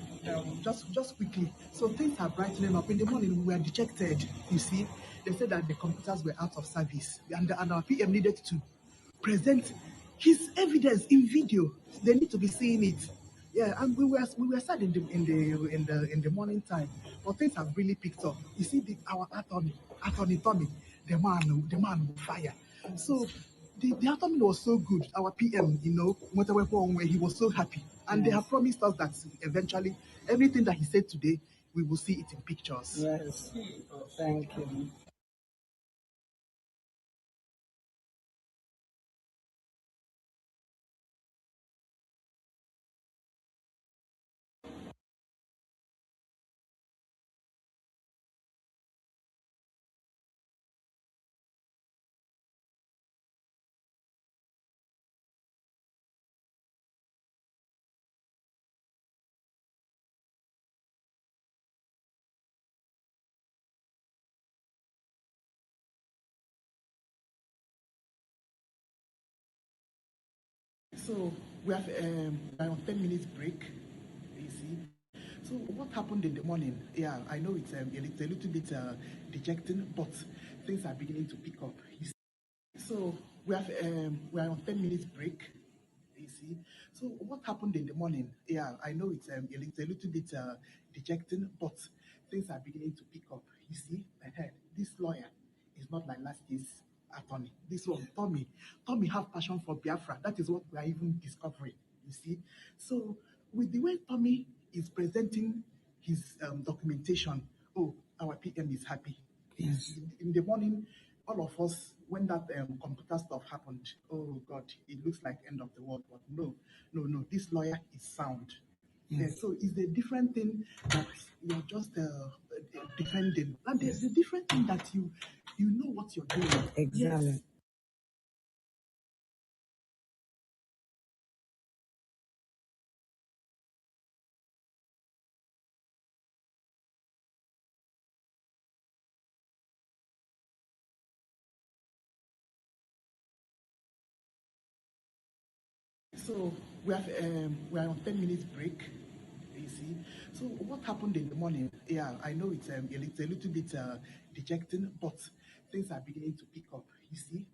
just quickly. So things are brightening up. In the morning, we were dejected. You see, they said that the computers were out of service, and our PM needed to present his evidence in video. They need to be seeing it. Yeah, and we were sad in the morning time, but things have really picked up. You see, our attorney Tommy, the man with fire. So the attorney was so good. Our PM, where he was so happy, and they have promised us that eventually everything that he said today, we will see it in pictures. Yes, thank you. So we have around 10 minutes break. You see. So what happened in the morning? Yeah, I know it's a little bit dejecting, but things are beginning to pick up. You see. So we have we're on 10 minutes break. You see. So what happened in the morning? Yeah, I know it's a little bit dejecting, but things are beginning to pick up. You see, this lawyer is not like last year's attorney. This one, Tommy have passion for Biafra. That is what we are even discovering. You see. So with the way Tommy is presenting his documentation, our PM is happy. Yes. In the morning, all of us, when that computer stuff happened, oh God, it looks like end of the world. But no, this lawyer is sound. Yes. Yeah, so it's a different thing that you're just defending, and there's a different thing that you know what you're doing. Exactly. Yes. So we have we're on 10 minutes break. You see. So what happened in the morning? Yeah, I know it's a little bit dejecting, but things are beginning to pick up. You see,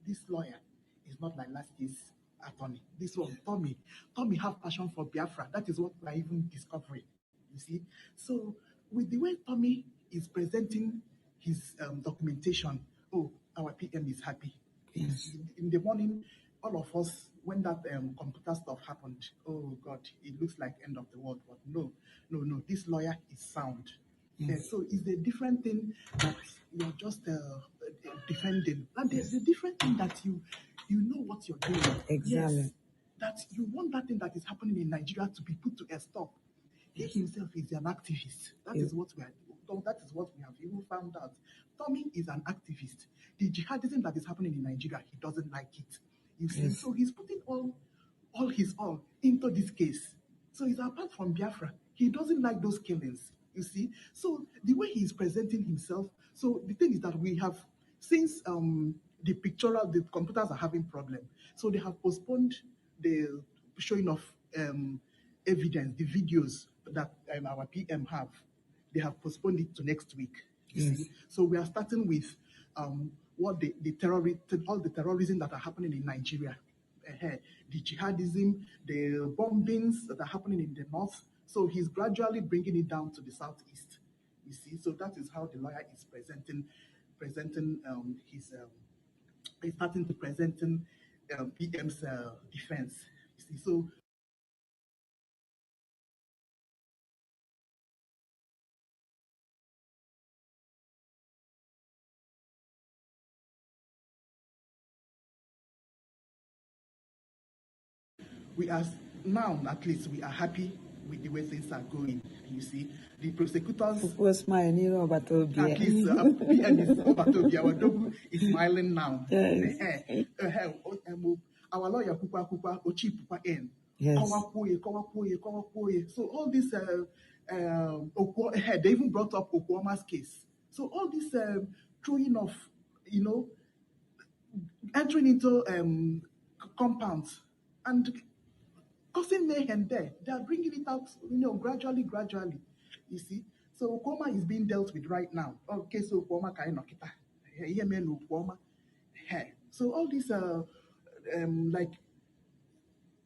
this lawyer is not like last year's attorney. This one, Tommy have passion for Biafra. That is what we are even discovering. You see. So with the way Tommy is presenting his documentation, our PM is happy. Yes. In the morning, all of us, when that computer stuff happened, oh God, it looks like end of the world. But no, this lawyer is sound. Yes. Yeah, so it's a different thing that you're just defending, and there's a different thing that you know what you're doing. Exactly. Yes, that you want that thing that is happening in Nigeria to be put to a stop. He himself is an activist. That is what we are. that is what we have even found out. Tommy is an activist. The jihadism that is happening in Nigeria, he doesn't like it. You see, so he's putting all his all into this case. So he's apart from Biafra. He doesn't like those killings. You see, so the way he's presenting himself. So the thing is that we have since the computers are having problem. So they have postponed the showing of evidence, the videos that our PM have. They have postponed it to next week. You see? So we are starting with what all the terrorism that are happening in Nigeria, the jihadism, the bombings that are happening in the north. So he's gradually bringing it down to the southeast. You see, so that is how the lawyer is presenting his. He's starting to presenting PM's defense. You see, so. We are now, at least, we are happy with the way things are going. You see, the prosecutors, at least, PM is Obatobia, our double is smiling now. Our lawyer, Pupa, Ochi Pupa N. So all this, they even brought up Okwoma's case. So all this throwing off, entering into compounds and causing mayhem there. They are bringing it out, gradually. You see, so Okwoma is being dealt with right now. Okay, so Okwoma kai nokita. Here men Okwoma. So all these like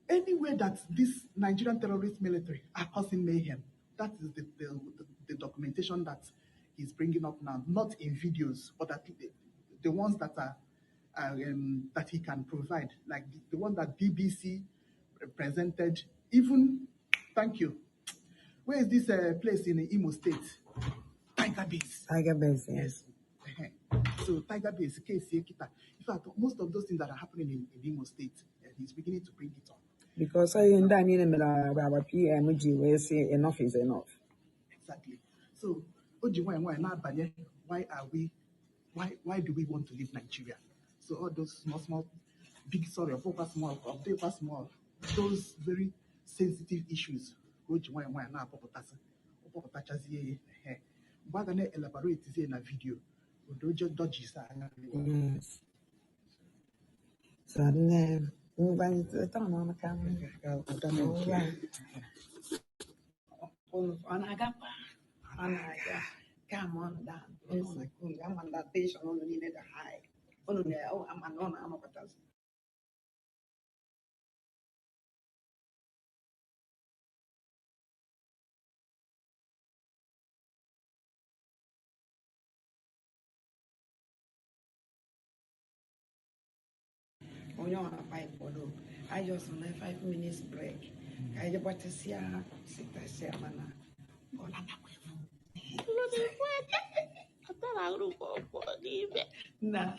anywhere that this Nigerian terrorist military are causing mayhem, that is the documentation that he's bringing up now, not in videos, but the ones that are that he can provide, like the one that BBC presented. Even, thank you. Where is this place in Imo State? Tiger Base. Tiger Base, yes. So Tiger Base, case in fact, most of those things that are happening in Imo State, he's beginning to bring it up. Because I end up in our PMG will say enough is enough. Exactly. So, why do we want to leave Nigeria? So all those small, big, sorry, paper small, those very sensitive issues. Elaborate in a video. Yes. So then move on to the town on the camera. Come on down. It's like I'm on that station on the needed high. Oh, I'm a potassium. On your 5 photo. I just on a 5 minutes break. I just want to see a sit mana. Nah,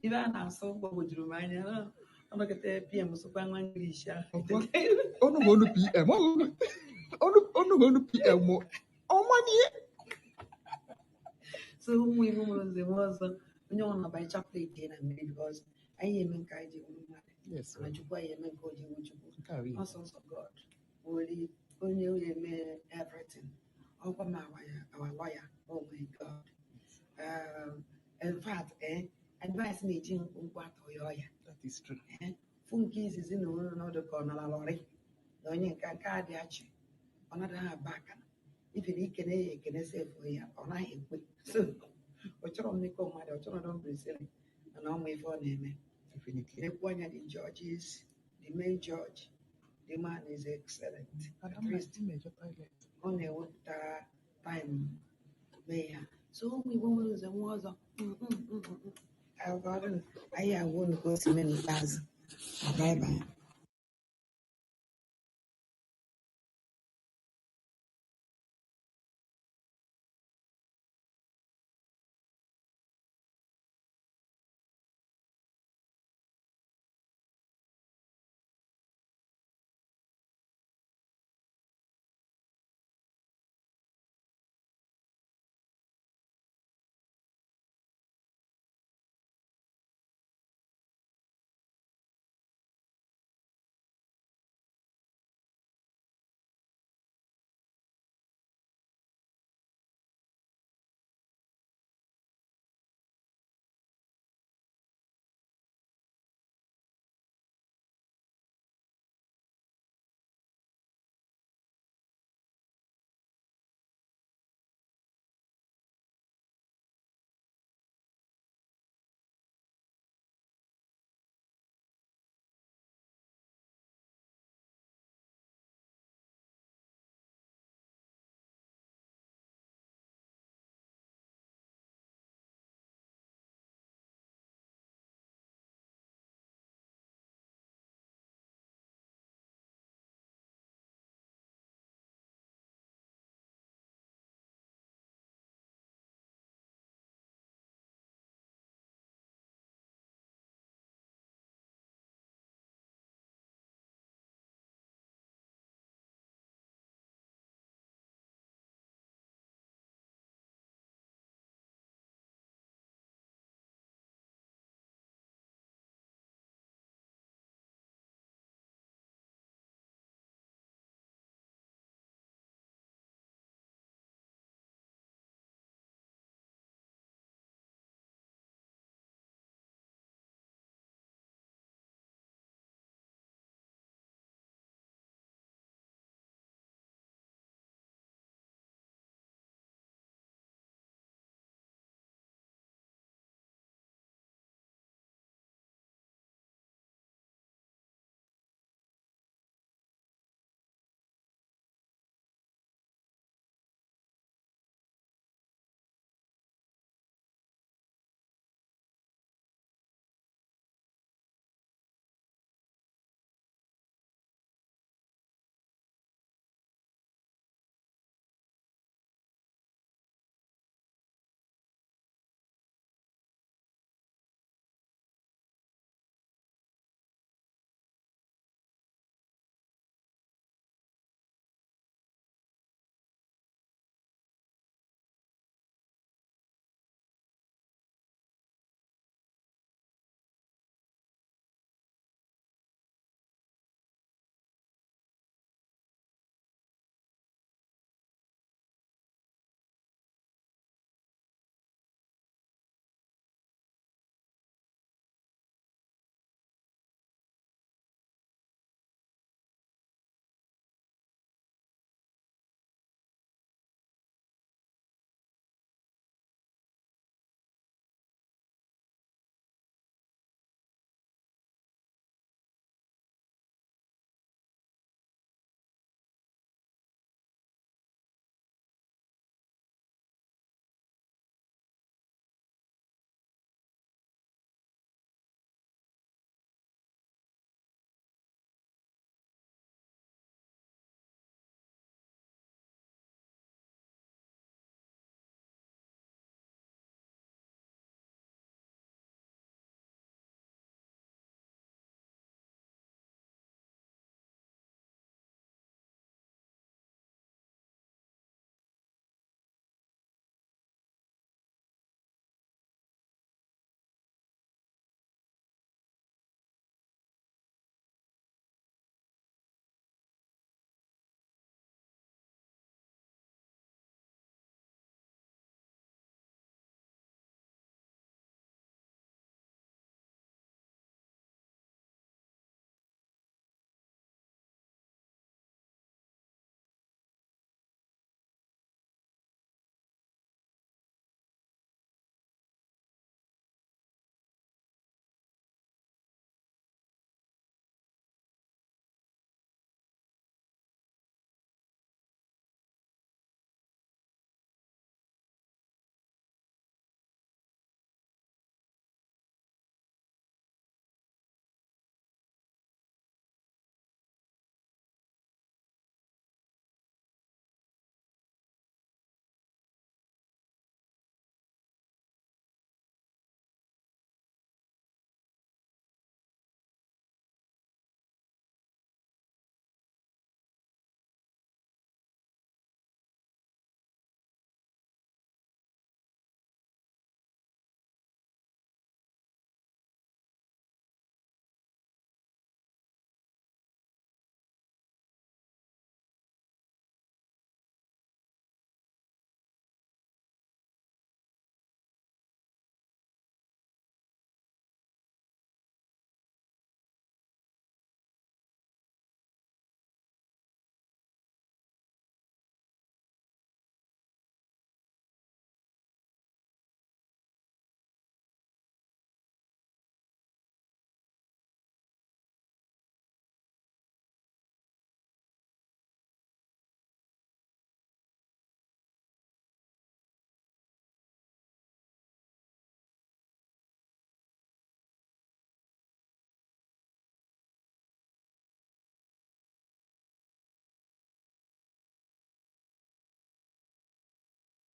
even I'm so bored with Romania. I'm not going to PM super English. Oh, no, going to PM. Oh, no, going to PM. Oh, money. So, we was when you want to buy chocolate dinner because I am in Kaiji. Yes, I just buy a man called you. Also, God. Only when you everything. Over my our lawyer. Oh my God. In fact, advice me to what that is true. Funky is in another corner. Lorry. Don't you can card another back. If you can say for you, or I would. So, what you're only come, my daughter, don't be silly. And I'm way for name. Definitely. The one of the judges, the main judge, the man is excellent. At least only what time may. So we won't the was I won't go to many thousand. Bye bye.